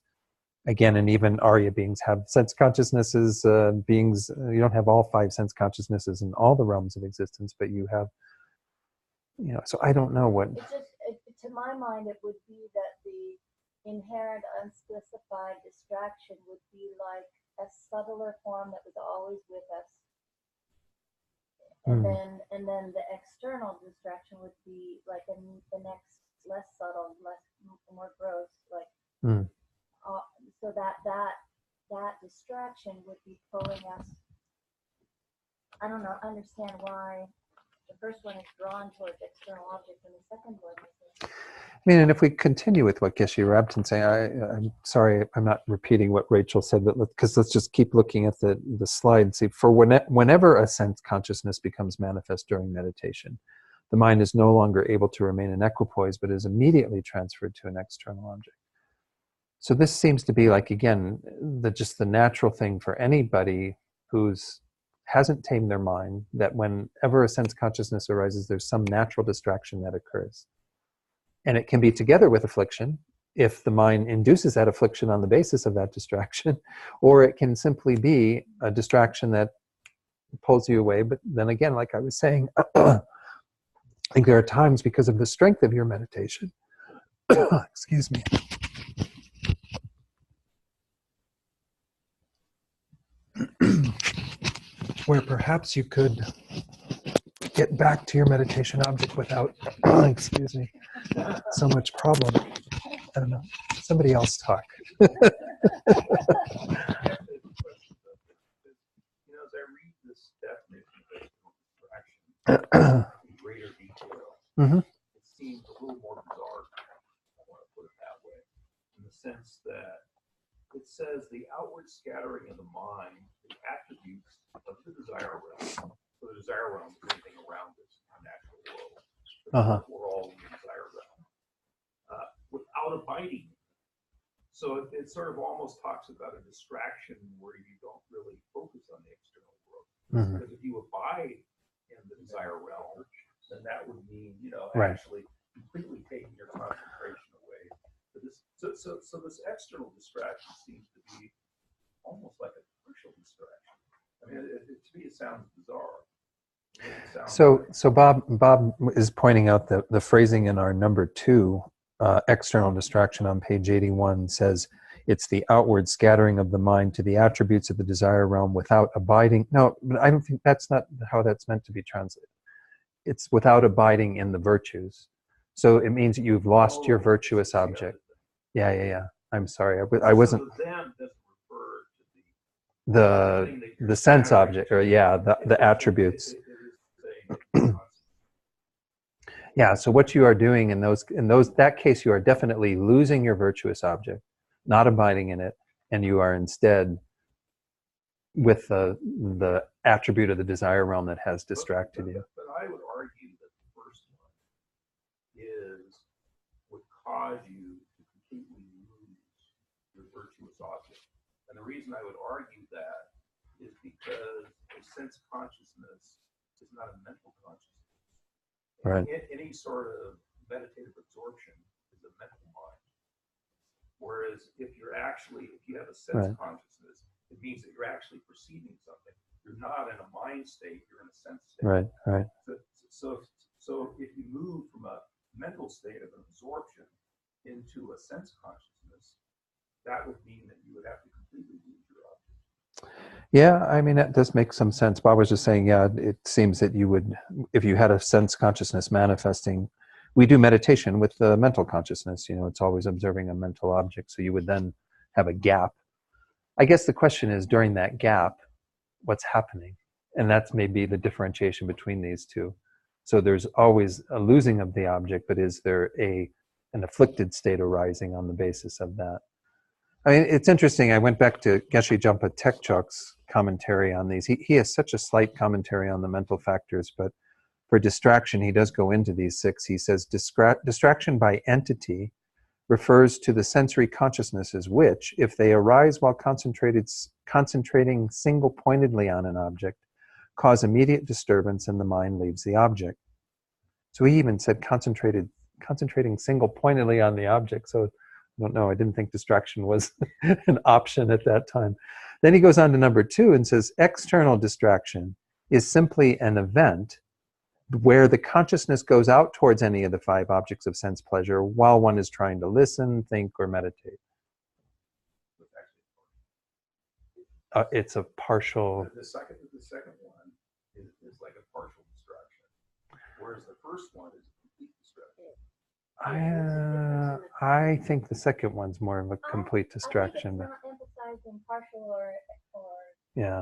Again, and even Arya beings have sense consciousnesses. Beings, you don't have all 5 sense consciousnesses in all the realms of existence, but you have, so I don't know what. It's just, to my mind, it would be that the inherent unspecified distraction would be like a subtler form that was always with us. And then the external distraction would be like the next less subtle, more gross, like so that distraction would be pulling us. I don't know, understand why the first one is drawn towards external objects and the second one is. I mean, and if we continue with what Geshe Rabtin saying, I'm sorry, I'm not repeating what Rachel said, but let's just keep looking at the slide and see. For whenever a sense consciousness becomes manifest during meditation, the mind is no longer able to remain in equipoise, but is immediately transferred to an external object. So this seems to be like, again, just the natural thing for anybody who's hasn't tamed their mind, that whenever a sense consciousness arises, there's some natural distraction that occurs. And it can be together with affliction if the mind induces that affliction on the basis of that distraction, or it can simply be a distraction that pulls you away. But then again, like I was saying, I think there are times because of the strength of your meditation, excuse me, where perhaps you could get back to your meditation object without, excuse me, so much problem. I don't know. Somebody else talk. As I read this definition of external distraction in greater detail, it seems a little more bizarre. I want to put it that way, in the sense that it says the outward scattering of the mind, the attributes of the desire realm. So the desire realm is anything around us in our natural world. We're all in the desire realm. Without abiding. So it sort of almost talks about a distraction where you don't really focus on the external world. Because if you abide in the desire realm, then that would mean, actually completely taking your concentration away. So this external distraction seems to be almost like a partial distraction. I mean, to me, it sounds bizarre. So Bob is pointing out that the phrasing in our number 2 external distraction on page 81 says it's the outward scattering of the mind to the attributes of the desire realm without abiding. No, but I don't think that's not how that's meant to be translated. It's without abiding in the virtues. So it means that you've lost your virtuous object. Yeah. I'm sorry. I wasn't. So them doesn't refer to the sense object, or the attributes. Yeah, so what you are doing in that case, you are definitely losing your virtuous object, not abiding in it, and you are instead with the attribute of the desire realm that has distracted you. But I would argue that the first one would cause you to completely lose your virtuous object. And the reason I would argue that is because a sense consciousness is not a mental consciousness. Right. Any sort of meditative absorption is a mental mind. Whereas if you have a sense consciousness, it means that you're actually perceiving something. You're not in a mind state, you're in a sense state. Right. So if you move from a mental state of absorption into a sense consciousness, that would mean that you would have to completely lose your object. Yeah, I mean, that does make some sense. Bob was just saying, it seems that you would, if you had a sense consciousness manifesting, we do meditation with the mental consciousness, it's always observing a mental object. So you would then have a gap. I guess the question is, during that gap, what's happening? And that's maybe the differentiation between these two. So there's always a losing of the object, but is there an afflicted state arising on the basis of that? I mean, it's interesting. I went back to Geshe Jampa Tekchok's commentary on these. He has such a slight commentary on the mental factors, but for distraction, he does go into these 6. He says, distraction by entity refers to the sensory consciousnesses which, if they arise while concentrating single-pointedly on an object, cause immediate disturbance and the mind leaves the object. So he even said concentrating single-pointedly on the object. So I don't know, I didn't think distraction was an option at that time. Then he goes on to number 2 and says, external distraction is simply an event where the consciousness goes out towards any of the 5 objects of sense pleasure while one is trying to listen, think, or meditate. It's a partial. The second one is like a partial distraction, whereas the first one is a complete distraction. I think the second one's more of a complete distraction. I think it's not emphasizing partial or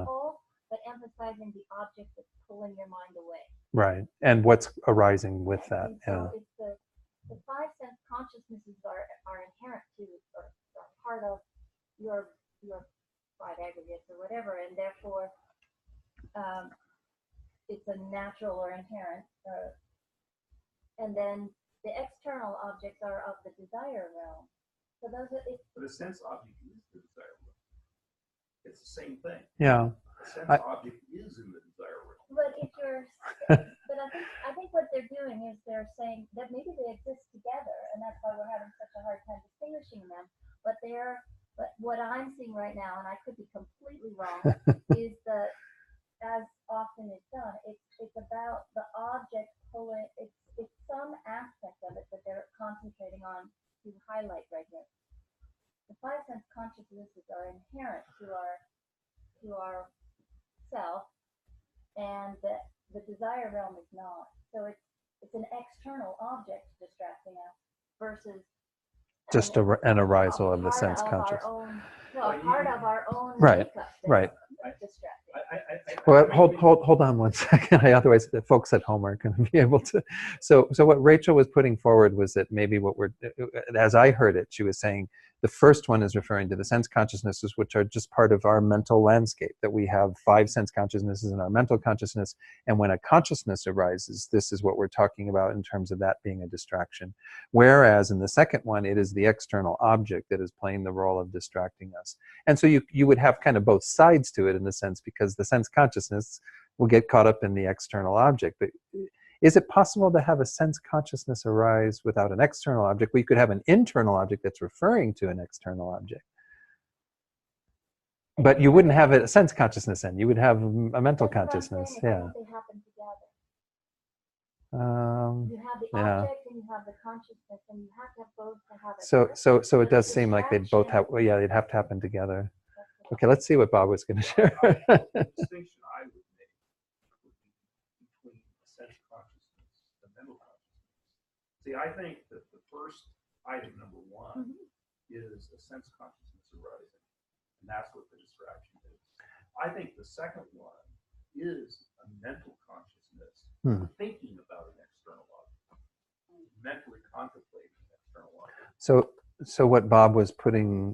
full, but emphasizing the object that's pulling your mind away. Right, and what's arising with that. So it's the 5 sense consciousnesses are inherent to, or are part of your 5 aggregates or whatever, and therefore it's a natural or inherent. And then the external objects are of the desire realm. So those are. But a sense object is the desire realm. It's the same thing. Yeah. A sense object is in the desire realm. But if you're, but I think what they're doing is they're saying that maybe they exist together, and that's why we're having such a hard time distinguishing them. But what I'm seeing right now, and I could be completely wrong, is that as often is done, it's about the object pulling. It's some aspect of it that they're concentrating on to highlight right here. The 5 sense consciousnesses are inherent to our self, the desire realm is not. So it's an external object distracting us versus Just an arisal of the sense consciousness. A part of our own Right, makeup right. that's distracting. Well, hold on one second. Otherwise, the folks at home aren't going to be able to. So what Rachel was putting forward was that maybe what we're, as I heard it, she was saying the first one is referring to the sense consciousnesses, which are just part of our mental landscape, that we have 5 sense consciousnesses in our mental consciousness. And when a consciousness arises, this is what we're talking about in terms of that being a distraction. Whereas in the second one, it is the external object that is playing the role of distracting us. And so you would have kind of both sides to it in a sense, because the sense consciousness will get caught up in the external object. But is it possible to have a sense consciousness arise without an external object? We could have an internal object that's referring to an external object. But you wouldn't have a sense consciousness then. You would have a mental consciousness. Yeah. They happen together. Um, You have the yeah. object and you have the consciousness, and you have to have both to have it. So it does seem like they'd both have, well, yeah, they'd have to happen together. Okay, let's see what Bob was going to share. The distinction I would make would be between the sense consciousness and the mental consciousness. See, I think that the first item, number one, is a sense consciousness arising, and that's what the distraction is. I think the second one is a mental consciousness thinking about an external object, mentally contemplating an external object. So what Bob was putting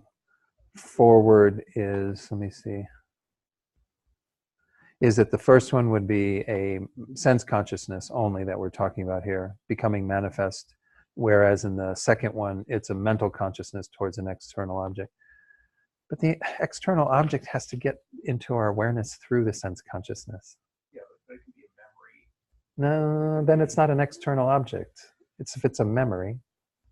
forward is, let me see, is that the first one would be a sense consciousness only that we're talking about here, becoming manifest, whereas in the second one, it's a mental consciousness towards an external object. But the external object has to get into our awareness through the sense consciousness. Yeah, but it can be a memory. No, then it's not an external object. It's if it's a memory.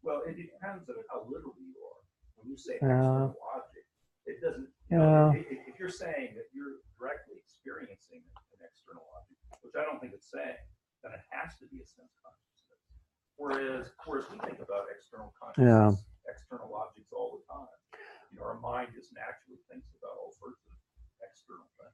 Well, it depends on how literal you are. When you say external object, it doesn't, if you're saying that you're directly experiencing an external object, which I don't think it's saying, then it has to be a sense consciousness. Whereas we think about external consciousness, external objects all the time. Our mind just naturally thinks about all sorts of external things.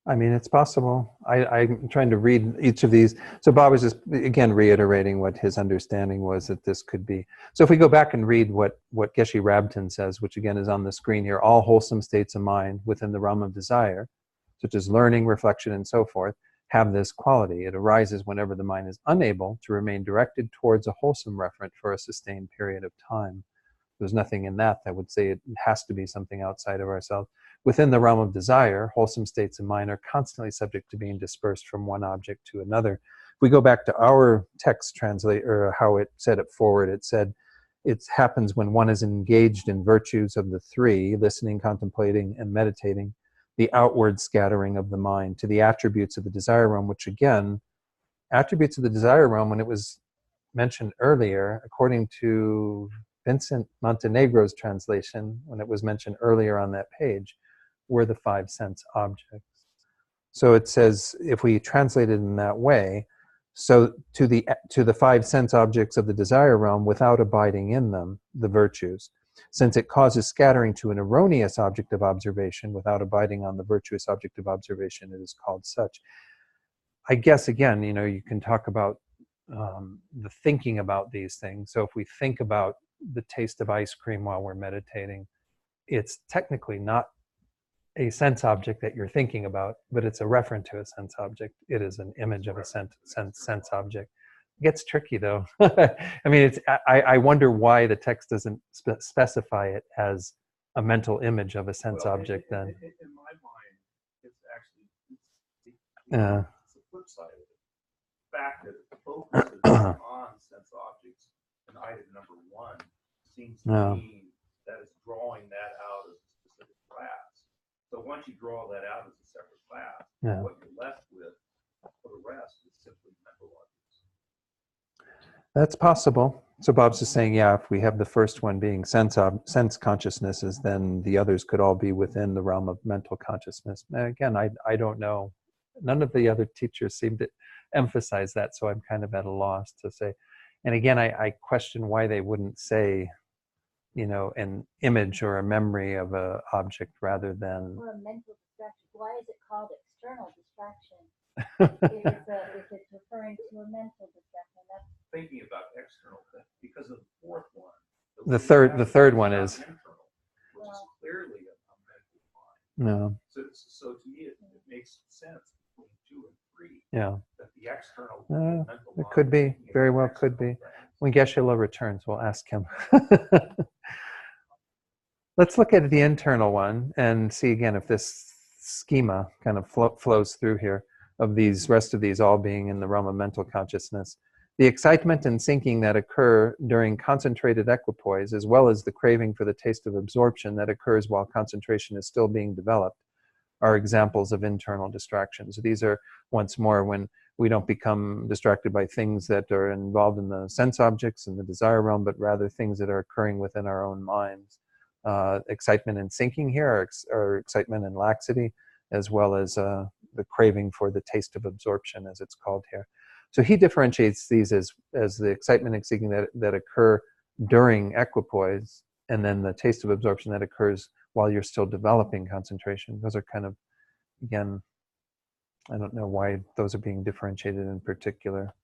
I mean, it's possible. I'm trying to read each of these. So Bob was just, again, reiterating what his understanding was, that this could be. So if we go back and read what Geshe Rabten says, which again is on the screen here, all wholesome states of mind within the realm of desire, such as learning, reflection, and so forth, have this quality. It arises whenever the mind is unable to remain directed towards a wholesome referent for a sustained period of time. There's nothing in that would say it has to be something outside of ourselves. Within the realm of desire, wholesome states of mind are constantly subject to being dispersed from one object to another. If we go back to our text translate, or how it said it forward, it said it happens when one is engaged in virtues of the 3, listening, contemplating, and meditating, the outward scattering of the mind to the attributes of the desire realm, which again, attributes of the desire realm, when it was mentioned earlier, according to Vincent Montenegro's translation, when it was mentioned earlier on that page, were the 5 sense objects. So it says, if we translate it in that way, so to the 5 sense objects of the desire realm without abiding in them, the virtues, since it causes scattering to an erroneous object of observation without abiding on the virtuous object of observation, it is called such. I guess, again, you can talk about the thinking about these things. So if we think about the taste of ice cream while we're meditating, it's technically not a sense object that you're thinking about, but it's a referent to a sense object. It is an image of a sense object. It gets tricky though. I mean, I wonder why the text doesn't specify it as a mental image of a sense object then. In my mind, it's actually it's the flip side of it. The fact that it focuses on sense objects in item number 1 seems to mean that it's drawing that out as a specific class. So once you draw that out as a separate class, what you're left with for the rest is simply mental objects. That's possible. So Bob's just saying, yeah, if we have the first one being sense consciousnesses, then the others could all be within the realm of mental consciousness. And again, I don't know. None of the other teachers seem to emphasize that, so I'm kind of at a loss to say. And again, I question why they wouldn't say, an image or a memory of an object rather than... Or a mental distraction. why is it called external distraction? If it's referring to a mental distraction, that's Thinking about external things, because of the fourth one. The third one is. Internal, which is clearly a mental mind. No. So to me, it makes sense between 2 and 3 Yeah. that the external would be a mental It mind, could be. thinking Very about well could external be. things. When Geshe-la returns, we'll ask him. Let's look at the internal one and see again if this schema kind of flows through here of these rest of these all being in the realm of mental consciousness. The excitement and sinking that occur during concentrated equipoise, as well as the craving for the taste of absorption that occurs while concentration is still being developed, are examples of internal distractions. These are, once more, when we don't become distracted by things that are involved in the sense objects and the desire realm, but rather things that are occurring within our own minds. Excitement and sinking here are excitement and laxity, as well as the craving for the taste of absorption, as it's called here. So he differentiates these as the excitement and sinking that occur during equipoise, and then the taste of absorption that occurs while you're still developing concentration. Those are kind of, again, I don't know why those are being differentiated in particular.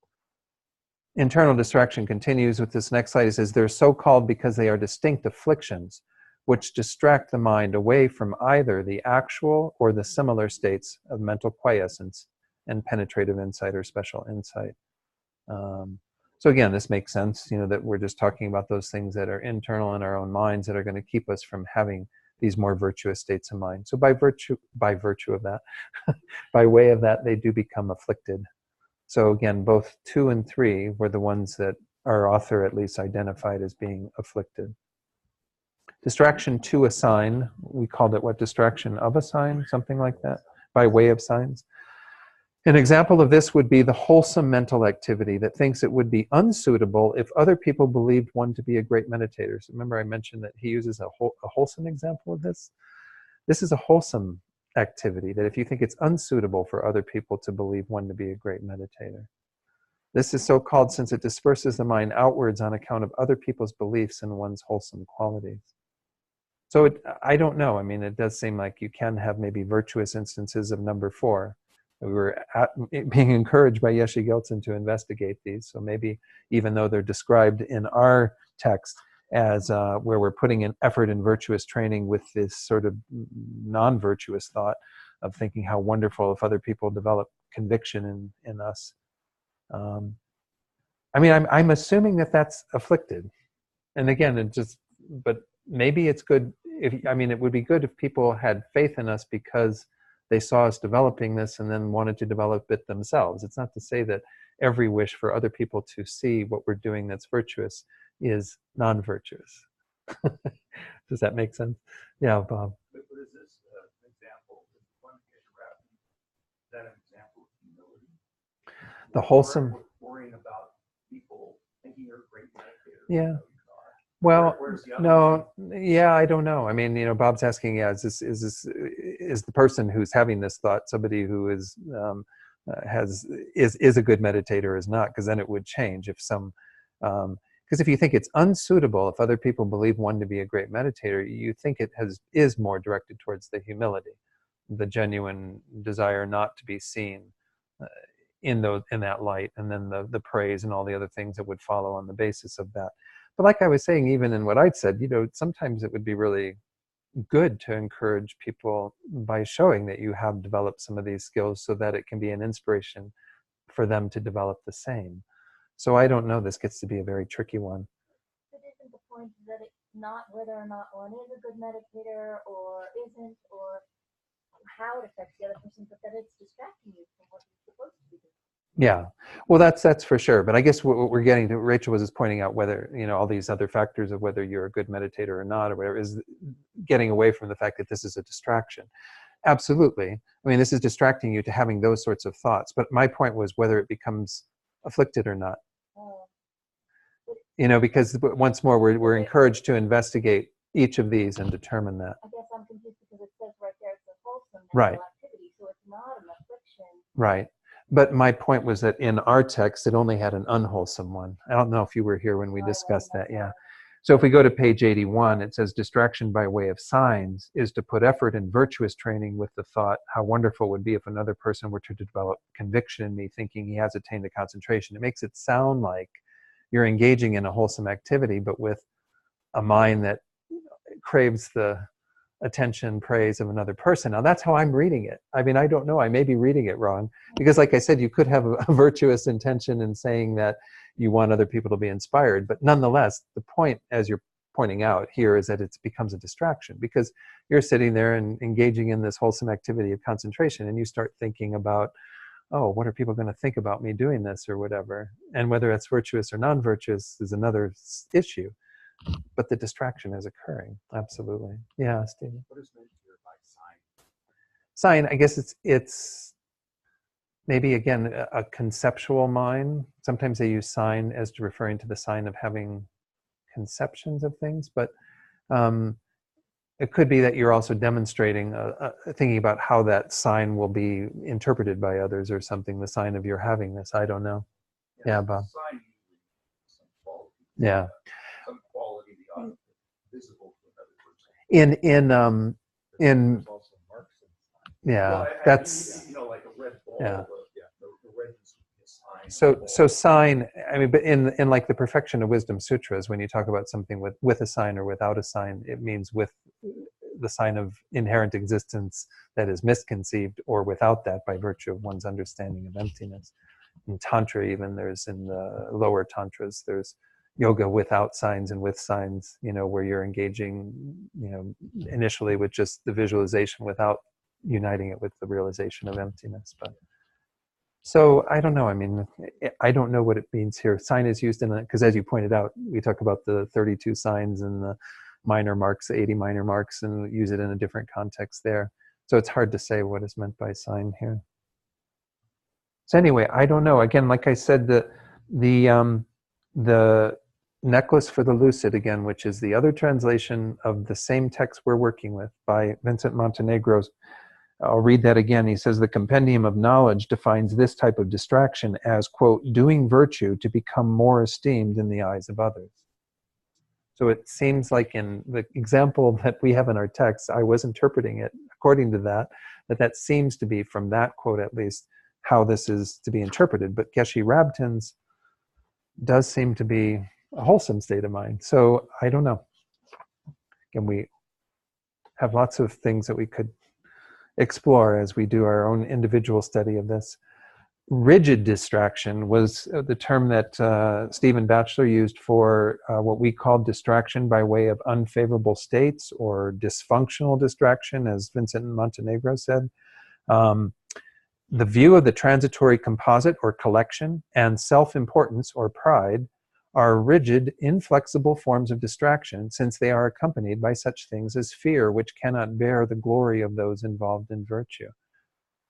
Internal distraction continues with this next slide. It says, they're so called because they are distinct afflictions which distract the mind away from either the actual or the similar states of mental quiescence and penetrative insight or special insight. So again, this makes sense, that we're just talking about those things that are internal in our own minds that are going to keep us from having these more virtuous states of mind. So by virtue of that, by way of that, they do become afflicted. So again, both 2 and 3 were the ones that our author at least identified as being afflicted. Distraction to a sign, we called it what? Distraction of a sign, something like that, by way of signs. An example of this would be the wholesome mental activity that thinks it would be unsuitable if other people believed one to be a great meditator. So remember I mentioned that he uses a wholesome example of this? This is a wholesome activity, that if you think it's unsuitable for other people to believe one to be a great meditator. This is so called since it disperses the mind outwards on account of other people's beliefs in one's wholesome qualities. So I don't know. I mean, it does seem like you can have maybe virtuous instances of number 4. We were being encouraged by Yeshe Gelton to investigate these. So maybe even though they're described in our text as where we're putting an effort in virtuous training with this sort of non-virtuous thought of thinking how wonderful if other people develop conviction in us. I mean, I'm assuming that that's afflicted. And again, but maybe it's good it would be good if people had faith in us because they saw us developing this and then wanted to develop it themselves. It's not to say that every wish for other people to see what we're doing that's virtuous is non-virtuous. Does that make sense? Yeah, Bob. But is this an example? Is one is that an example of humility? The wholesome. Worrying about people thinking you're a great meditator. Yeah. Well, no, one? yeah, I don't know. I mean, Bob's asking, is the person who's having this thought somebody who is a good meditator or is not? Because then it would change if some. Because if you think it's unsuitable, if other people believe one to be a great meditator, you think it is more directed towards the humility, the genuine desire not to be seen in that light, and then the praise and all the other things that would follow on the basis of that. But like I was saying, even in what I'd said, sometimes it would be really good to encourage people by showing that you have developed some of these skills so that it can be an inspiration for them to develop the same. So I don't know, this gets to be a very tricky one. But isn't the point that it's not whether or not one is a good meditator or isn't, or how it affects the other person, but that it's distracting you from what you're supposed to be doing? Yeah, well, that's for sure. But I guess what we're getting to, Rachel was just pointing out whether, all these other factors of whether you're a good meditator or not, or whatever, is getting away from the fact that this is a distraction. Absolutely. I mean, this is distracting you to having those sorts of thoughts. But my point was whether it becomes afflicted or not. Because once more, we're encouraged to investigate each of these and determine that. I guess I'm confused because it says right there it's a wholesome Right. activity, so it's not an affliction. Right. But my point was that in our text, it only had an unwholesome one. I don't know if you were here when we discussed that. Yeah. So if we go to page 81, it says distraction by way of signs is to put effort in virtuous training with the thought, how wonderful it would be if another person were to develop conviction in me, thinking he has attained a concentration. It makes it sound like you're engaging in a wholesome activity, but with a mind that craves the attention, praise of another person. Now that's how I'm reading it. I mean, I don't know, I may be reading it wrong, because like I said, you could have a virtuous intention in saying that you want other people to be inspired, but nonetheless, the point, as you're pointing out here, is that it becomes a distraction, because you're sitting there and engaging in this wholesome activity of concentration, and you start thinking about, oh, what are people going to think about me doing this or whatever? And whether it's virtuous or non-virtuous is another issue. But the distraction is occurring. Absolutely. Yeah, Stephen. What is meant here by sign? Sign, I guess it's maybe, again, a conceptual mind. Sometimes they use sign as to referring to the sign of having conceptions of things, but it could be that you're also demonstrating, thinking about how that sign will be interpreted by others or something, the sign of your having this. I don't know. Yeah, Bob. Sign usually some quality. Yeah. Some quality beyond visible to another person. In There's also marks and signs. yeah, Well, that's, you know, like a red ball. Yeah. The redness would be a sign. so sign, I mean, but in like the Perfection of Wisdom Sutras, when you talk about something with a sign or without a sign, it means with the sign of inherent existence that is misconceived, or without that by virtue of one's understanding of emptiness. In Tantra, even, there's, in the lower Tantras, there's yoga without signs and with signs, you know, where you're engaging, you know, initially with just the visualization without uniting it with the realization of emptiness. But so I don't know. I mean, I don't know what it means here. Sign is used in it because, as you pointed out, we talk about the 32 signs and the minor marks, the 80 minor marks, and use it in a different context there. So it's hard to say what is meant by sign here. So anyway, I don't know. Again, like I said, the Necklace for the Lucid, again, which is the other translation of the same text we're working with by Vincent Montenegro. I'll read that again. He says, the Compendium of Knowledge defines this type of distraction as, quote, doing virtue to become more esteemed in the eyes of others. So it seems like in the example that we have in our text, I was interpreting it according to that seems to be, from that quote at least, how this is to be interpreted. But Geshe Rabtin's does seem to be a wholesome state of mind. So I don't know. Again, we have lots of things that we could explore as we do our own individual study of this. Rigid distraction was the term that Stephen Batchelor used for what we call distraction by way of unfavorable states, or dysfunctional distraction, as Vincent Montenegro said. The view of the transitory composite or collection and self-importance or pride are rigid, inflexible forms of distraction, since they are accompanied by such things as fear, which cannot bear the glory of those involved in virtue.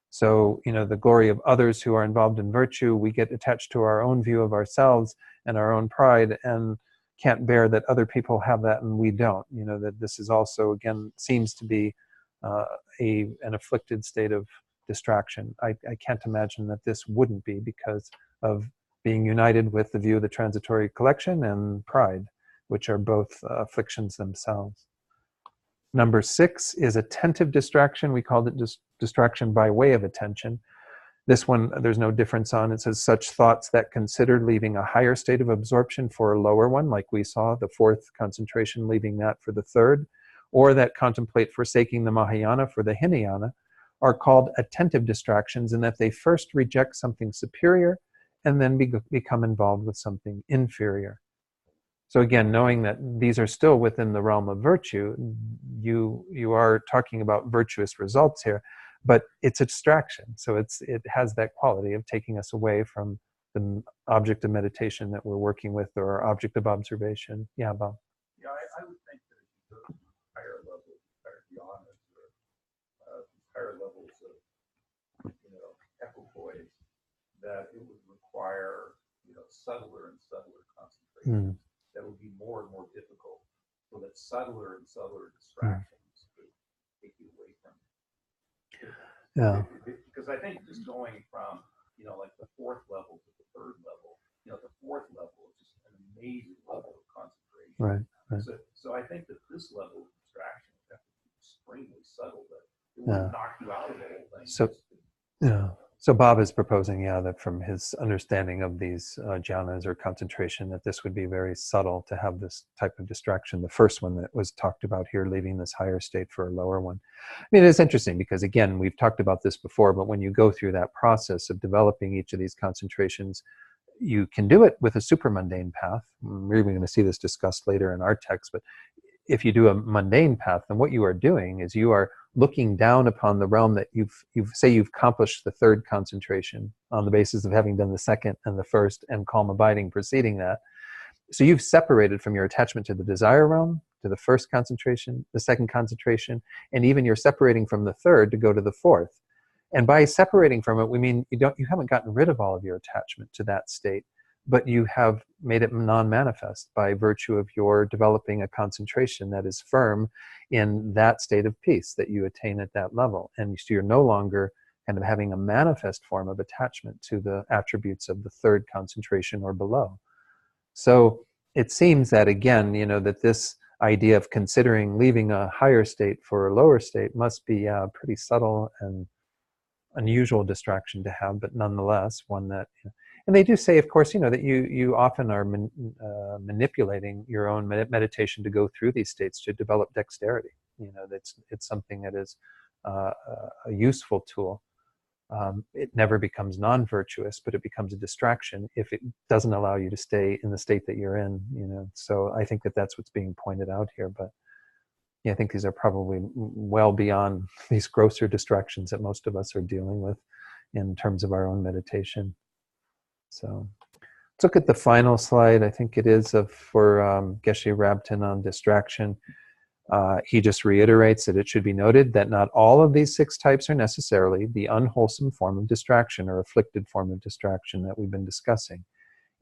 So, you know, the glory of others who are involved in virtue, we get attached to our own view of ourselves and our own pride, and can't bear that other people have that and we don't. You know, that this is also, again, seems to be an afflicted state of distraction. I can't imagine that this wouldn't be, because of being united with the view of the transitory collection and pride, which are both afflictions themselves. Number 6 is attentive distraction. We called it distraction by way of attention. This one, there's no difference on. It says such thoughts that consider leaving a higher state of absorption for a lower one, like we saw, the 4th concentration, leaving that for the 3rd, or that contemplate forsaking the Mahayana for the Hinayana, are called attentive distractions, in that they first reject something superior and then become involved with something inferior. So again, knowing that these are still within the realm of virtue, you are talking about virtuous results here, but it's a distraction. So it has that quality of taking us away from the object of meditation that we're working with, or our object of observation. Yeah, Bob. Yeah, I would think that if you go to higher levels, higher dhyanas, or higher levels of, equipoise, that it would require, subtler and subtler concentration. That would be more and more difficult, so that subtler and subtler distractions could take you away from it. Yeah. Because I think just going from, like the 4th level to the 3rd level, the 4th level is just an amazing level of concentration. Right. Right. So I think that this level of distraction would have to be extremely subtle, that it wouldn't knock you out of the whole thing. So- Yeah. So Bob is proposing, that from his understanding of these jhanas or concentration, that this would be very subtle to have this type of distraction. The first one that was talked about here, leaving this higher state for a lower one. I mean, it's interesting because, again, we've talked about this before, but when you go through that process of developing each of these concentrations, you can do it with a supramundane path. We're even going to see this discussed later in our text, but if you do a mundane path, then what you are doing is you are looking down upon the realm that you've accomplished the third concentration on the basis of having done the second and the first and calm abiding preceding that. So you've separated from your attachment to the desire realm, to the first concentration, the second concentration, and even you're separating from the third to go to the fourth. And by separating from it, we mean you haven't gotten rid of all of your attachment to that state, but you have made it non-manifest by virtue of your developing a concentration that is firm in that state of peace that you attain at that level. And so you're no longer kind of having a manifest form of attachment to the attributes of the third concentration or below. So it seems that, again, that this idea of considering leaving a higher state for a lower state must be a pretty subtle and unusual distraction to have, but nonetheless one that, and they do say, of course, that you often are manipulating your own meditation to go through these states to develop dexterity. It's something that is a useful tool. It never becomes non-virtuous, but it becomes a distraction if it doesn't allow you to stay in the state that you're in. So I think that that's what's being pointed out here. But I think these are probably well beyond these grosser distractions that most of us are dealing with in terms of our own meditation. So let's look at the final slide. I think it is for Geshe Rabten on distraction. He just reiterates that it should be noted that not all of these 6 types are necessarily the unwholesome form of distraction or afflicted form of distraction that we've been discussing.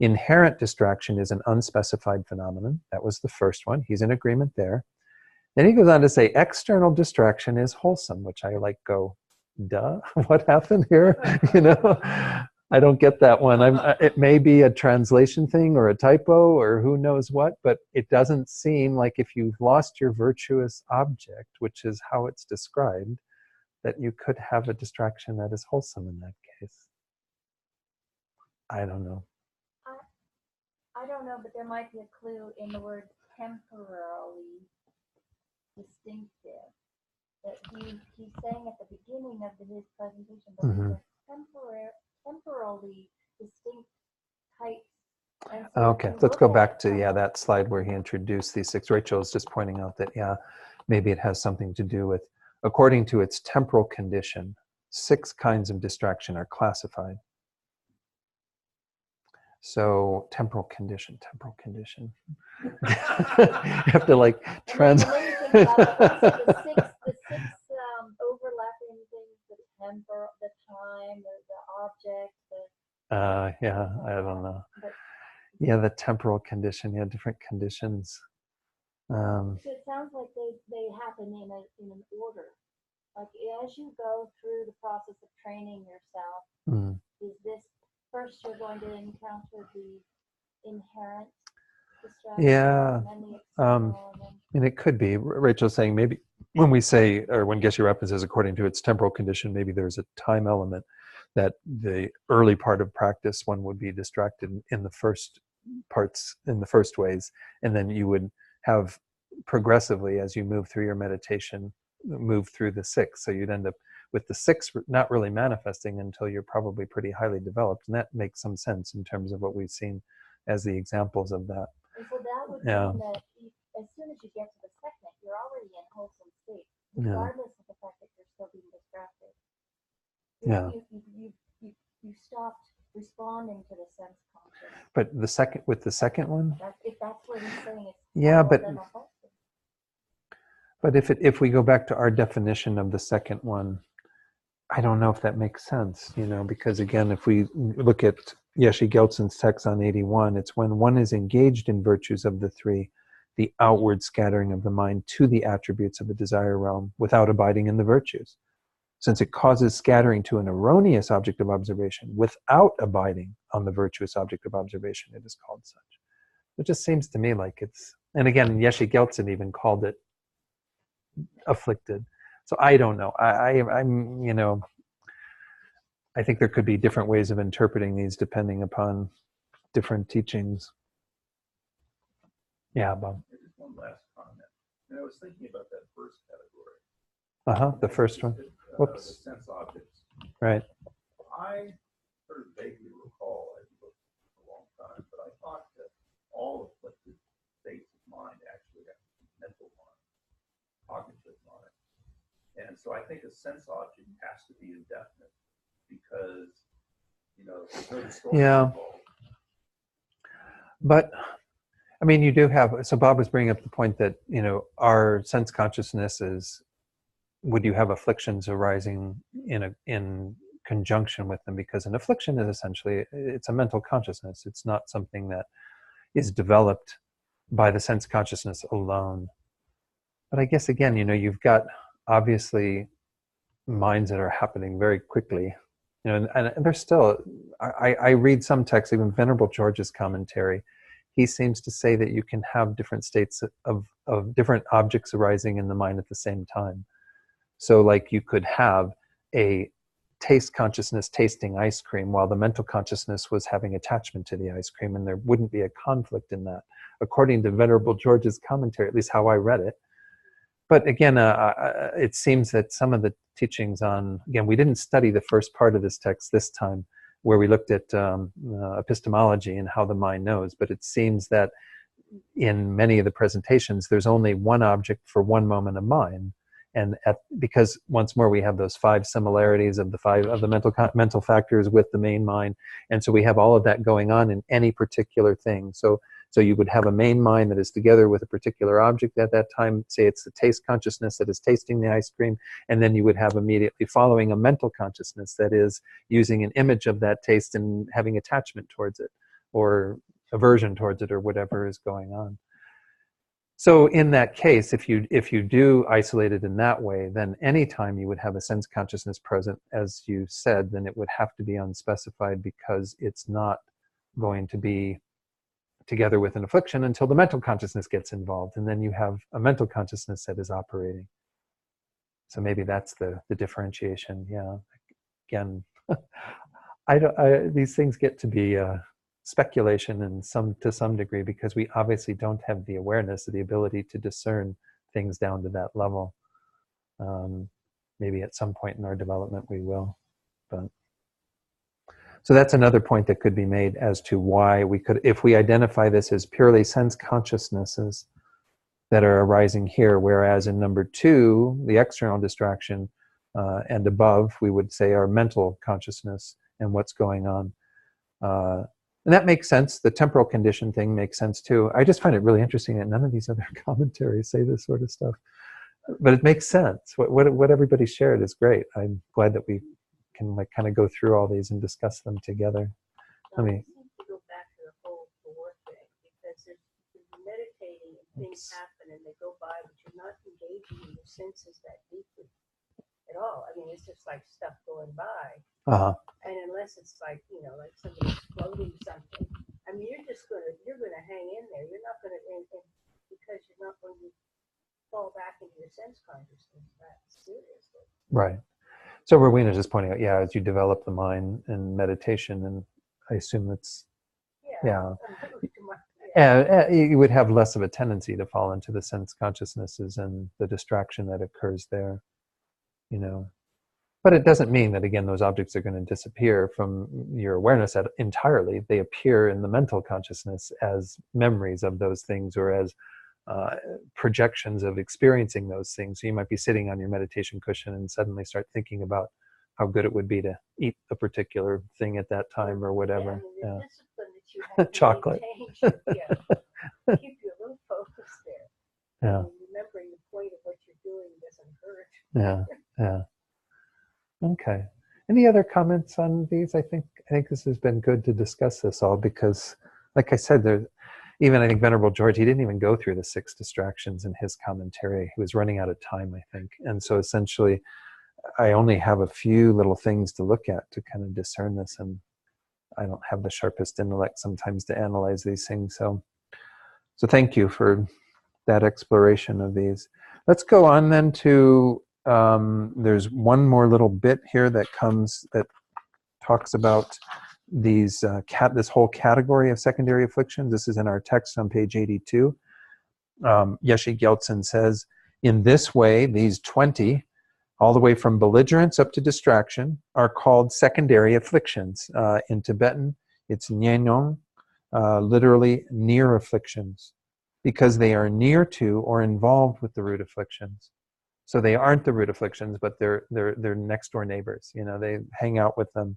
Inherent distraction is an unspecified phenomenon. That was the first one. He's in agreement there. Then he goes on to say external distraction is wholesome, which I go, duh, what happened here? I don't get that one. It may be a translation thing or a typo or who knows what, but it doesn't seem like if you've lost your virtuous object, which is how it's described, that you could have a distraction that is wholesome in that case. I don't know. I don't know, but there might be a clue in the word temporarily distinctive. That he's saying at the beginning of his presentation, but Mhm. temporally distinct types. And so Okay, if you let's look go at back it to from- that slide where he introduced these 6. Rachel is just pointing out that maybe it has something to do with, according to its temporal condition, 6 kinds of distraction are classified. So temporal condition. You have to translate. And then you think about the six overlapping things: the temper, the time, the object. I don't know. But The temporal condition. Different conditions. so it sounds like they happen in an order. Like as you go through the process of training yourself, is this first you're going to encounter the inherent distraction, and then the external, and then And it could be. Rachel's saying maybe when we say, or when Geshe Rabten says according to its temporal condition, maybe there's a time element that the early part of practice one would be distracted in the first parts, in the first ways, and then you would have progressively, as you move through your meditation, move through the 6. So you'd end up with the 6 not really manifesting until you're probably pretty highly developed. And that makes some sense in terms of what we've seen as the examples of that. and so that would Yeah. mean that as soon as you get to the second, you're already in wholesome state, Yeah. regardless of the fact that you're still being distracted. Yeah. You stopped responding to the sense conscious. But the second one, If that's what he's saying, it's Yeah, all but- of them are wholesome. but if we go back to our definition of the second one, I don't know if that makes sense, because again, if we look at Geshe Geltsen's text on 81, it's when one is engaged in virtues of the 3, the outward scattering of the mind to the attributes of the desire realm without abiding in the virtues. Since it causes scattering to an erroneous object of observation without abiding on the virtuous object of observation, it is called such. It just seems to me like it's And again, Yeshe Geltzen even called it afflicted. So I don't know. I'm, I think there could be different ways of interpreting these depending upon different teachings. Yeah, Bob. Just one last comment. And I was thinking about that first category. The first one. The Whoops. sense objects. Right. I sort of vaguely recall, I've looked for a long time, but I thought that all afflicted states of mind actually have mental mind, cognitive mind. And so I think a sense object has to be indefinite because, there's no distortion Yeah. involved. But I mean, you do have, so Bob was bringing up the point that, our sense consciousness is, would you have afflictions arising in conjunction with them? Because an affliction is essentially, it's a mental consciousness. It's not something that is developed by the sense consciousness alone. But I guess, again, you've got obviously minds that are happening very quickly. And there's still, I read some texts, even Venerable George's commentary, he seems to say that you can have different states of different objects arising in the mind at the same time. So like you could have a taste consciousness tasting ice cream while the mental consciousness was having attachment to the ice cream, and there wouldn't be a conflict in that, according to Venerable George's commentary, at least how I read it. But again, it seems that some of the teachings on, again, we didn't study the first part of this text this time, where we looked at epistemology and how the mind knows, but it seems that in many of the presentations, there's only one object for one moment of mind. And because once more, we have those 5 similarities of the mental factors with the main mind. And so we have all of that going on in any particular thing. So you would have a main mind that is together with a particular object at that time. Say it's the taste consciousness that is tasting the ice cream. And then you would have immediately following a mental consciousness that is using an image of that taste and having attachment towards it, or aversion towards it, or whatever is going on. So in that case, if you do isolate it in that way, then anytime you would have a sense consciousness present, as you said, then it would have to be unspecified, because it's not going to be together with an affliction until the mental consciousness gets involved, and then you have a mental consciousness that is operating. So maybe that's the differentiation. Yeah. Again, these things get to be speculation to some degree, because we obviously don't have the awareness or the ability to discern things down to that level. Maybe at some point in our development we will, but so that's another point that could be made as to why we could, if we identify this as purely sense consciousnesses that are arising here, whereas in number 2, the external distraction, and above, we would say our mental consciousness and what's going on. And that makes sense. The temporal condition thing makes sense too. I just find it really interesting that none of these other commentaries say this sort of stuff. But it makes sense. What everybody shared is great. I'm glad that we can kind of go through all these and discuss them together. I seem to go back to the whole war thing, because if you're meditating and things happen and they go by, but you're not engaging in your senses that deeply at all. I mean, it's just like stuff going by. And unless it's like, like somebody exploding something, I mean, you're gonna hang in there. You're not gonna, because you're not going to fall back into your sense consciousness that seriously. Right. So Rowena's just pointing out, as you develop the mind in meditation, and I assume it's, you would have less of a tendency to fall into the sense consciousnesses and the distraction that occurs there, But it doesn't mean that, again, those objects are going to disappear from your awareness entirely. They appear in the mental consciousness as memories of those things, or as projections of experiencing those things. So you might be sitting on your meditation cushion and suddenly start thinking about how good it would be to eat a particular thing at that time, or whatever. The discipline that you have to Chocolate. maintain, keep you a little focused there. Yeah. And remembering the point of what you're doing doesn't hurt. Yeah. Okay. Any other comments on these? I think this has been good to discuss this all, because, like I said, even I think Venerable George, he didn't even go through the 6 distractions in his commentary. He was running out of time, I think. And so essentially, I only have a few little things to look at to kind of discern this, and I don't have the sharpest intellect sometimes to analyze these things. So thank you for that exploration of these. Let's go on then to, there's one more little bit here that talks about these this whole category of secondary afflictions. This is in our text on page 82. Yeshe Gyaltsen says, in this way, these 20, all the way from belligerence up to distraction, are called secondary afflictions. In Tibetan, it's nyenong, literally near afflictions, because they are near to or involved with the root afflictions. So they aren't the root afflictions, but they're next door neighbors. You know, they hang out with them.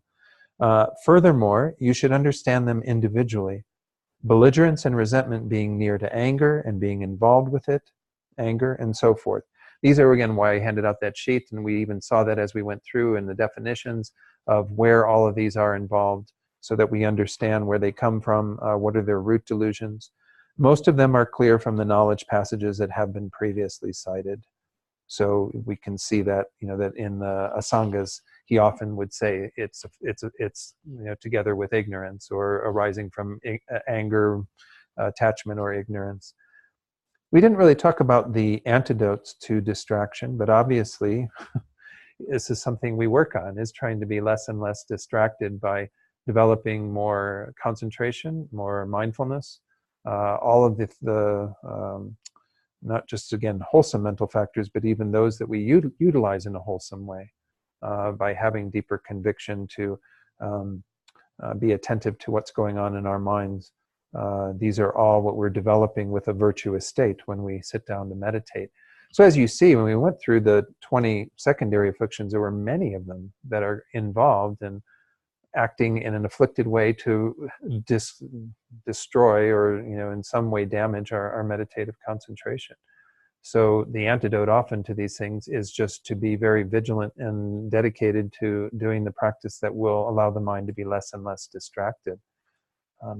Furthermore, you should understand them individually. Belligerence and resentment being near to anger and being involved with it, anger, and so forth. These are, again, why I handed out that sheet, and we even saw that as we went through in the definitions of where all of these are involved, so that we understand where they come from, what are their root delusions. Most of them are clear from the knowledge passages that have been previously cited. So we can see that, you know, that in the Asangas, he often would say it's you know, together with ignorance, or arising from anger, attachment, or ignorance. We didn't really talk about the antidotes to distraction, but obviously this is something we work on, is trying to be less and less distracted by developing more concentration, more mindfulness, all of the not just, again, wholesome mental factors, but even those that we utilize in a wholesome way, by having deeper conviction to be attentive to what's going on in our minds. These are all what we're developing with a virtuous state when we sit down to meditate. So as you see, when we went through the 20 secondary afflictions, there were many of them that are involved in acting in an afflicted way to destroy, or, you know, in some way damage our meditative concentration. So the antidote often to these things is just to be very vigilant and dedicated to doing the practice that will allow the mind to be less and less distracted.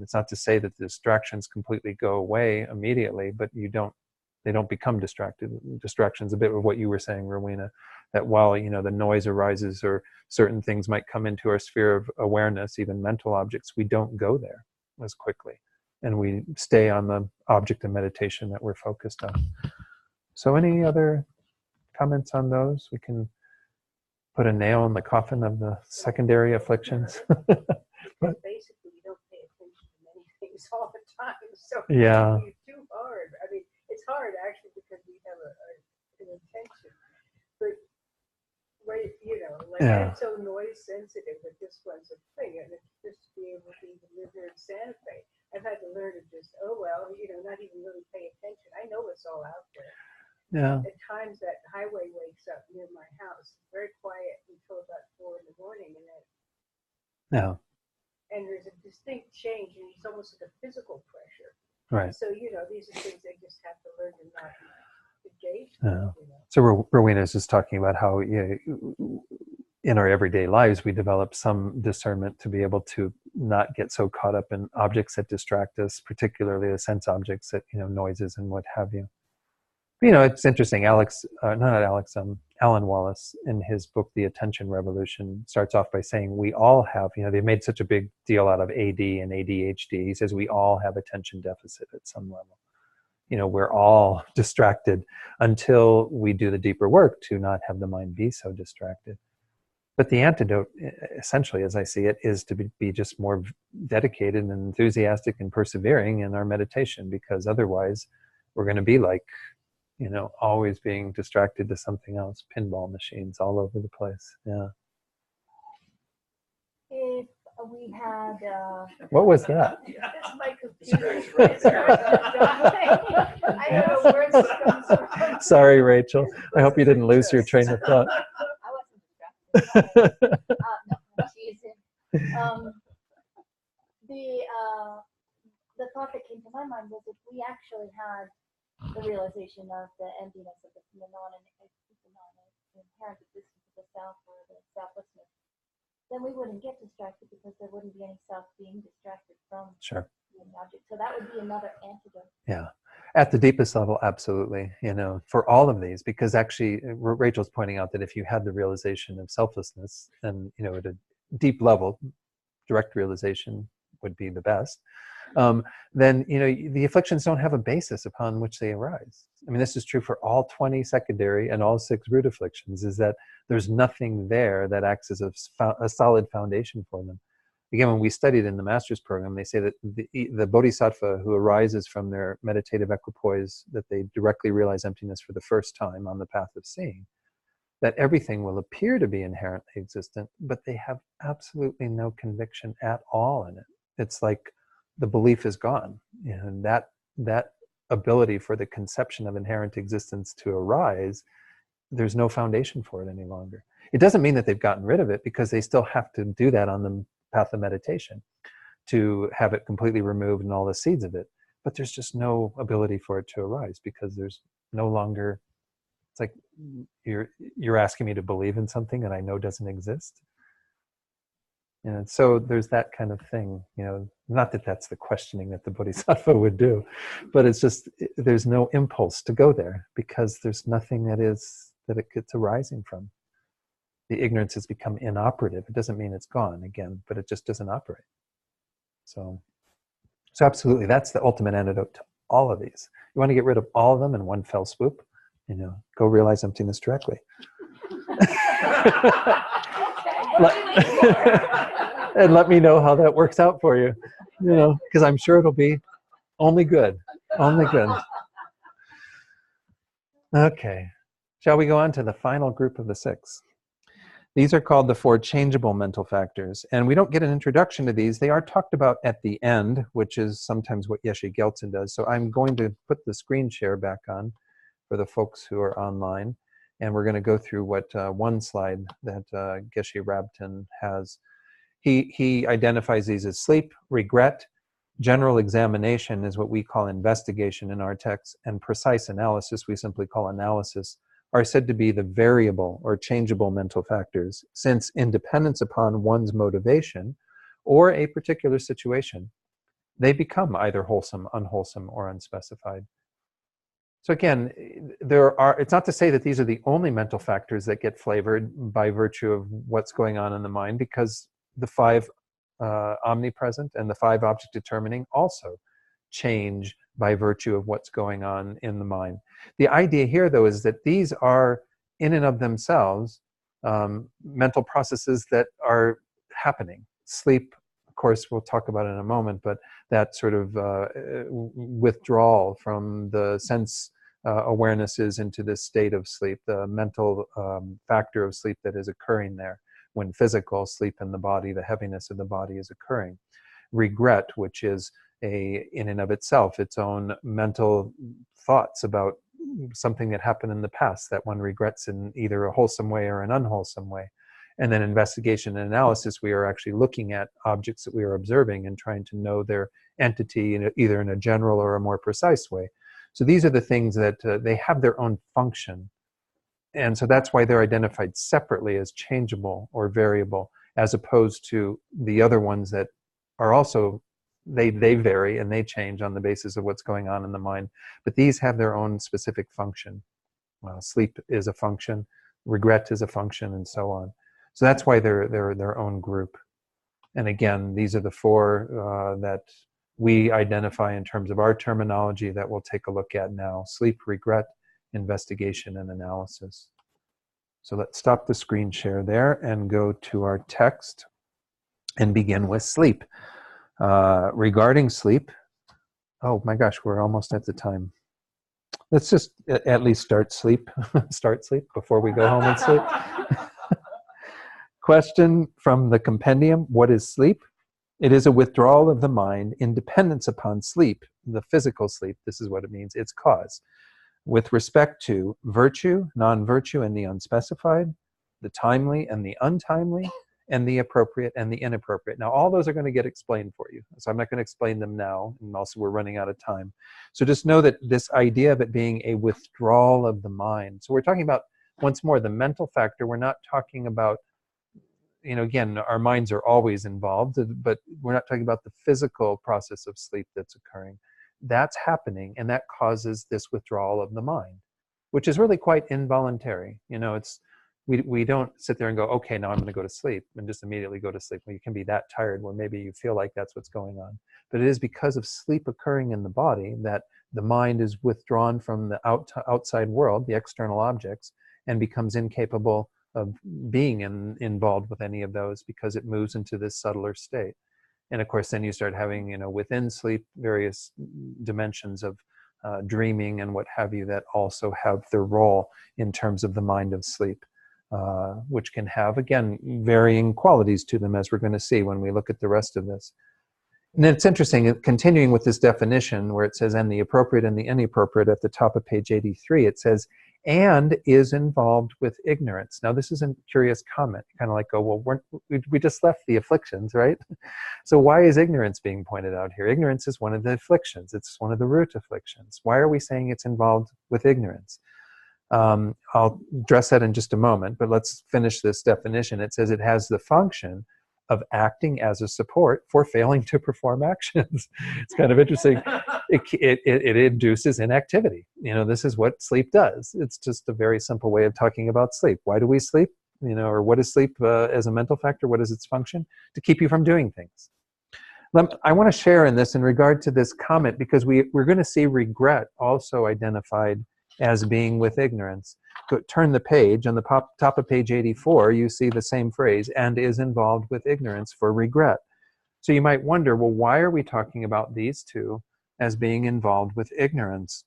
It's not to say that the distractions completely go away immediately, but they don't become distracted. Distraction's a bit of what you were saying, Rowena, that while, you know, the noise arises or certain things might come into our sphere of awareness, even mental objects, we don't go there as quickly. And we stay on the object of meditation that we're focused on. So any other comments on those? We can put a nail in the coffin of the secondary afflictions. Basically, you don't pay attention to many things all the time. So Yeah. it's too hard. I mean, it's hard actually because we have an intention. But right, you know, like Yeah. I'm so noise sensitive that this one's a thing, and it's just to be able to even live here in Santa Fe, I've had to learn to just, oh well, you know, not even really pay attention. I know it's all out there. Yeah. At times that highway wakes up near my house, very quiet until about 4 in the morning, and then Yeah. and there's a distinct change, and it's almost like a physical pressure. Right. So, you know, these are things they just have to learn to not engage Yeah. with, you know. So Rowena is just talking about how, you know, in our everyday lives, we develop some discernment to be able to not get so caught up in objects that distract us, particularly the sense objects, that, you know, noises and what have you. You know, it's interesting. Alan Wallace, in his book, The Attention Revolution, starts off by saying we all have, you know, they've made such a big deal out of AD and ADHD. He says we all have attention deficit at some level. You know, we're all distracted until we do the deeper work to not have the mind be so distracted. But the antidote, essentially, as I see it, is to be just more dedicated and enthusiastic and persevering in our meditation, because otherwise we're going to be like, you know, always being distracted to something else, pinball machines all over the place. Yeah. If we had, What was that? That's my computer. I don't know where this comes from. Sorry, Rachel. I hope you didn't lose your train of thought. I wasn't distracted. No, teasing. The thought that came to my mind was if we actually had the realization of the emptiness of the inherent existence of the self, or the selflessness, then we wouldn't get distracted because there wouldn't be any self being distracted from Sure. the object. So that would be another antidote. Yeah. At the deepest level, absolutely. You know, for all of these, because actually Rachel's pointing out that if you had the realization of selflessness, and, you know, at a deep level, direct realization would be the best. then the afflictions don't have a basis upon which they arise. I mean, this is true for all 20 secondary and all 6 root afflictions, is that there's nothing there that acts as a solid foundation for them. Again, when we studied in the master's program, they say that the bodhisattva who arises from their meditative equipoise, that they directly realize emptiness for the first time on the path of seeing, that everything will appear to be inherently existent, but they have absolutely no conviction at all in it. It's like the belief is gone. And that ability for the conception of inherent existence to arise, there's no foundation for it any longer. It doesn't mean that they've gotten rid of it, because they still have to do that on the path of meditation to have it completely removed and all the seeds of it. But there's just no ability for it to arise, because there's no longer, it's like you're asking me to believe in something that I know doesn't exist. And so there's that kind of thing, not that that's the questioning that the bodhisattva would do, but it's just, there's no impulse to go there, because there's nothing that it gets arising from. The ignorance has become inoperative. It doesn't mean it's gone again, but it just doesn't operate. So absolutely, that's the ultimate antidote to all of these. You want to get rid of all of them in one fell swoop, go realize emptiness directly. And let me know how that works out for you, because I'm sure it'll be only good, only good. Okay, shall we go on to the final group of the 6? These are called the 4 changeable mental factors, and we don't get an introduction to these. They are talked about at the end, which is sometimes what Geshe Gelsen does. So I'm going to put the screen share back on for the folks who are online, and we're going to go through what one slide that Geshe Rabten has. He identifies these as sleep, regret, general examination is what we call investigation in our text, and precise analysis, we simply call analysis, are said to be the variable or changeable mental factors, since in dependence upon one's motivation or a particular situation, they become either wholesome, unwholesome, or unspecified. So again, it's not to say that these are the only mental factors that get flavored by virtue of what's going on in the mind, because the 5 omnipresent and the 5 object determining also change by virtue of what's going on in the mind. The idea here, though, is that these are, in and of themselves, mental processes that are happening. Sleep, of course, we'll talk about in a moment, but that sort of withdrawal from the sense awarenesses into this state of sleep, the mental factor of sleep that is occurring there when physical sleep in the body, the heaviness of the body is occurring. Regret, which is in and of itself, its own mental thoughts about something that happened in the past that one regrets in either a wholesome way or an unwholesome way. And then investigation and analysis, we are actually looking at objects that we are observing and trying to know their entity either in a general or a more precise way. So these are the things that they have their own function. And so that's why they're identified separately as changeable or variable, as opposed to the other ones that are also, they vary and they change on the basis of what's going on in the mind. But these have their own specific function. Sleep is a function, regret is a function, and so on. So that's why they're their own group. And again, these are the 4 that we identify in terms of our terminology that we'll take a look at now: sleep, regret, investigation, and analysis. So let's stop the screen share there and go to our text and begin with sleep. Regarding sleep, oh my gosh, we're almost at the time. Let's just at least start sleep before we go home and sleep. Question from the compendium: what is sleep? It is a withdrawal of the mind in dependence upon sleep, the physical sleep, this is what it means, its cause, with respect to virtue, non-virtue, and the unspecified, the timely and the untimely, and the appropriate and the inappropriate. Now, all those are going to get explained for you, so I'm not going to explain them now, and also we're running out of time. So just know that this idea of it being a withdrawal of the mind, so we're talking about, once more, the mental factor. We're not talking about, again, our minds are always involved, but we're not talking about the physical process of sleep that's occurring. That's happening, and that causes this withdrawal of the mind, which is really quite involuntary. It's we don't sit there and go, okay, now I'm going to go to sleep and just immediately go to sleep. Well, you can be that tired where maybe you feel like that's what's going on. But it is because of sleep occurring in the body that the mind is withdrawn from the outside world, the external objects, and becomes incapable of being involved with any of those because it moves into this subtler state. And of course, then you start having, within sleep, various dimensions of dreaming and what have you that also have their role in terms of the mind of sleep, which can have, again, varying qualities to them, as we're going to see when we look at the rest of this. And it's interesting, continuing with this definition where it says, and the appropriate and the inappropriate at the top of page 83, it says, and is involved with ignorance. Now, this is a curious comment, kind of like, oh, well, we just left the afflictions, right? So why is ignorance being pointed out here? Ignorance is one of the afflictions. It's one of the root afflictions. Why are we saying it's involved with ignorance? I'll address that in just a moment, but let's finish this definition. It says it has the function of acting as a support for failing to perform actions. It's kind of interesting. It induces inactivity. This is what sleep does. It's just a very simple way of talking about sleep. Why do we sleep? Or what is sleep as a mental factor? What is its function? To keep you from doing things. I want to share in this in regard to this comment, because we're going to see regret also identified as being with ignorance. Turn the page. On the top of page 84, you see the same phrase, and is involved with ignorance for regret. So you might wonder, well, why are we talking about these two as being involved with ignorance?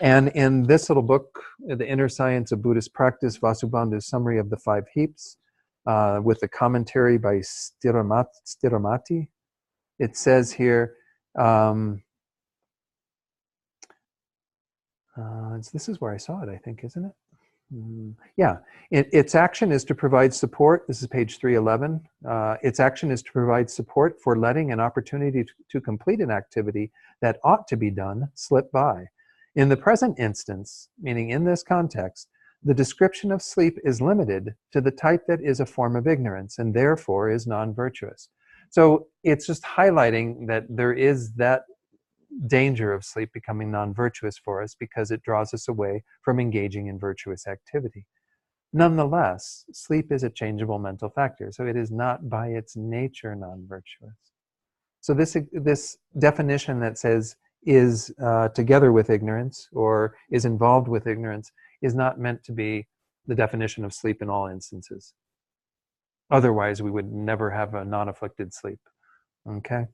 And in this little book, The Inner Science of Buddhist Practice, Vasubandhu's Summary of the Five Heaps, with the commentary by Stiramati, it says here, this is where I saw it, I think, isn't it? Yeah. Its action is to provide support. This is page 311. Its action is to provide support for letting an opportunity to complete an activity that ought to be done slip by. In the present instance, meaning in this context, the description of sleep is limited to the type that is a form of ignorance and therefore is non-virtuous. So it's just highlighting that there is that danger of sleep becoming non-virtuous for us because it draws us away from engaging in virtuous activity. Nonetheless, sleep is a changeable mental factor, so it is not by its nature non-virtuous. So this definition that says is together with ignorance or is involved with ignorance is not meant to be the definition of sleep in all instances. Otherwise, we would never have a non-afflicted sleep. Okay?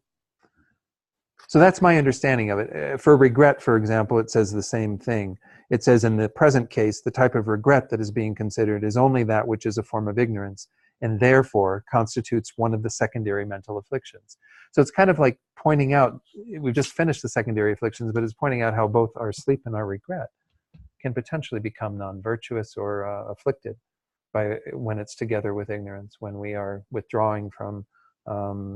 So that's my understanding of it. For regret, for example, it says the same thing. It says in the present case, the type of regret that is being considered is only that which is a form of ignorance and therefore constitutes one of the secondary mental afflictions. So it's kind of like pointing out, we've just finished the secondary afflictions, but it's pointing out how both our sleep and our regret can potentially become non-virtuous or afflicted when it's together with ignorance, when we are withdrawing from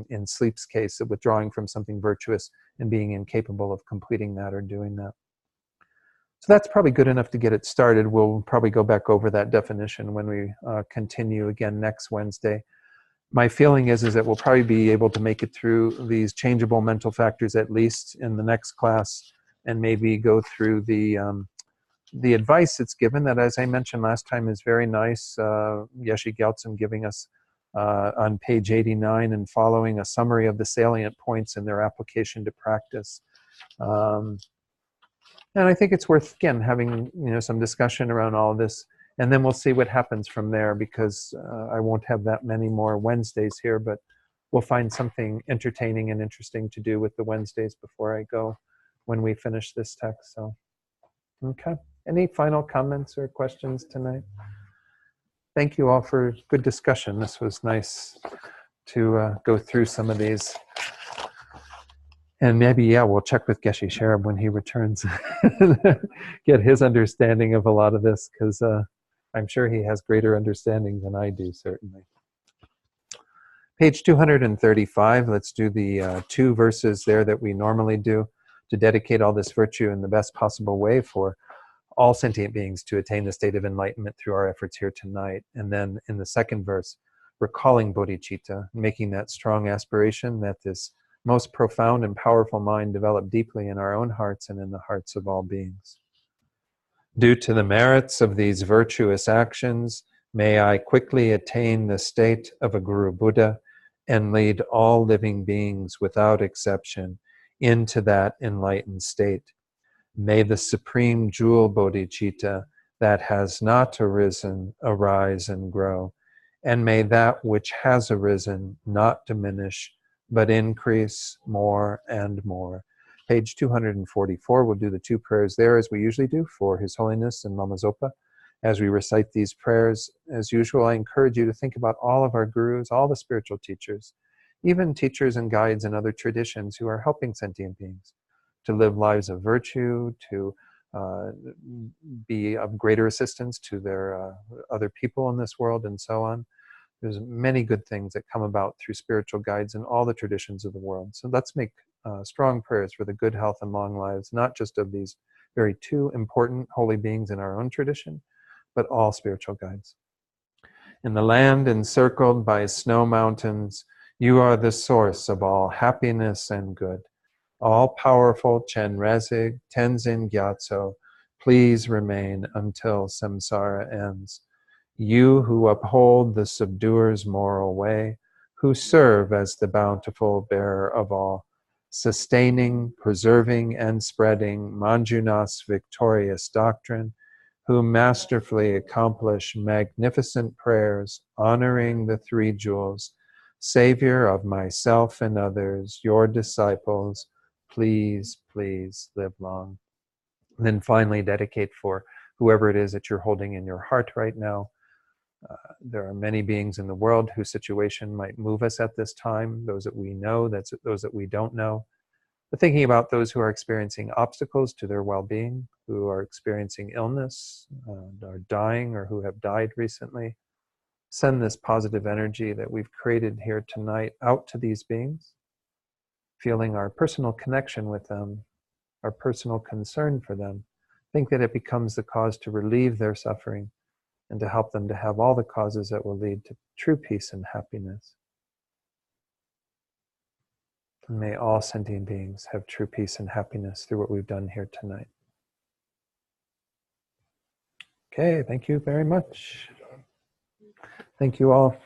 in sleep's case, withdrawing from something virtuous and being incapable of completing that or doing that. So that's probably good enough to get it started. We'll probably go back over that definition when we continue again next Wednesday. My feeling is that we'll probably be able to make it through these changeable mental factors at least in the next class, and maybe go through the advice that's given that, as I mentioned last time, is very nice. Geshe Gyaltsen giving us on page 89 and following a summary of the salient points and their application to practice. And I think it's worth, again, having some discussion around all of this, and then we'll see what happens from there, because I won't have that many more Wednesdays here, but we'll find something entertaining and interesting to do with the Wednesdays before I go when we finish this text. So, okay. Any final comments or questions tonight? Thank you all for good discussion. This was nice to go through some of these. And maybe, yeah, we'll check with Geshe Cherub when he returns, get his understanding of a lot of this, because I'm sure he has greater understanding than I do, certainly. Page 235, let's do the 2 verses there that we normally do to dedicate all this virtue in the best possible way for all sentient beings to attain the state of enlightenment through our efforts here tonight. And then in the second verse, recalling bodhicitta, making that strong aspiration that this most profound and powerful mind develop deeply in our own hearts and in the hearts of all beings. Due to the merits of these virtuous actions, may I quickly attain the state of a Guru Buddha and lead all living beings without exception into that enlightened state. May the supreme jewel bodhicitta that has not arisen arise and grow, and may that which has arisen not diminish, but increase more and more. Page 244, we'll do the two prayers there as we usually do for His Holiness and Lama Zopa. As we recite these prayers, as usual, I encourage you to think about all of our gurus, all the spiritual teachers, even teachers and guides in other traditions who are helping sentient beings to live lives of virtue, to be of greater assistance to their other people in this world, and so on. There's many good things that come about through spiritual guides in all the traditions of the world. So let's make strong prayers for the good health and long lives, not just of these very two important holy beings in our own tradition, but all spiritual guides. In the land encircled by snow mountains, you are the source of all happiness and good. All-powerful Chenrezig Tenzin Gyatso, please remain until samsara ends. You who uphold the subduer's moral way, who serve as the bountiful bearer of all, sustaining, preserving, and spreading Manjunath's victorious doctrine, who masterfully accomplish magnificent prayers, honoring the three jewels, Savior of myself and others, your disciples, please, please live long. And then finally dedicate for whoever it is that you're holding in your heart right now. There are many beings in the world whose situation might move us at this time, those that we know, those that we don't know. But thinking about those who are experiencing obstacles to their well-being, who are experiencing illness, are dying, or who have died recently, send this positive energy that we've created here tonight out to these beings, feeling our personal connection with them, our personal concern for them. Think that it becomes the cause to relieve their suffering and to help them to have all the causes that will lead to true peace and happiness. And may all sentient beings have true peace and happiness through what we've done here tonight. Okay, thank you very much. Thank you all.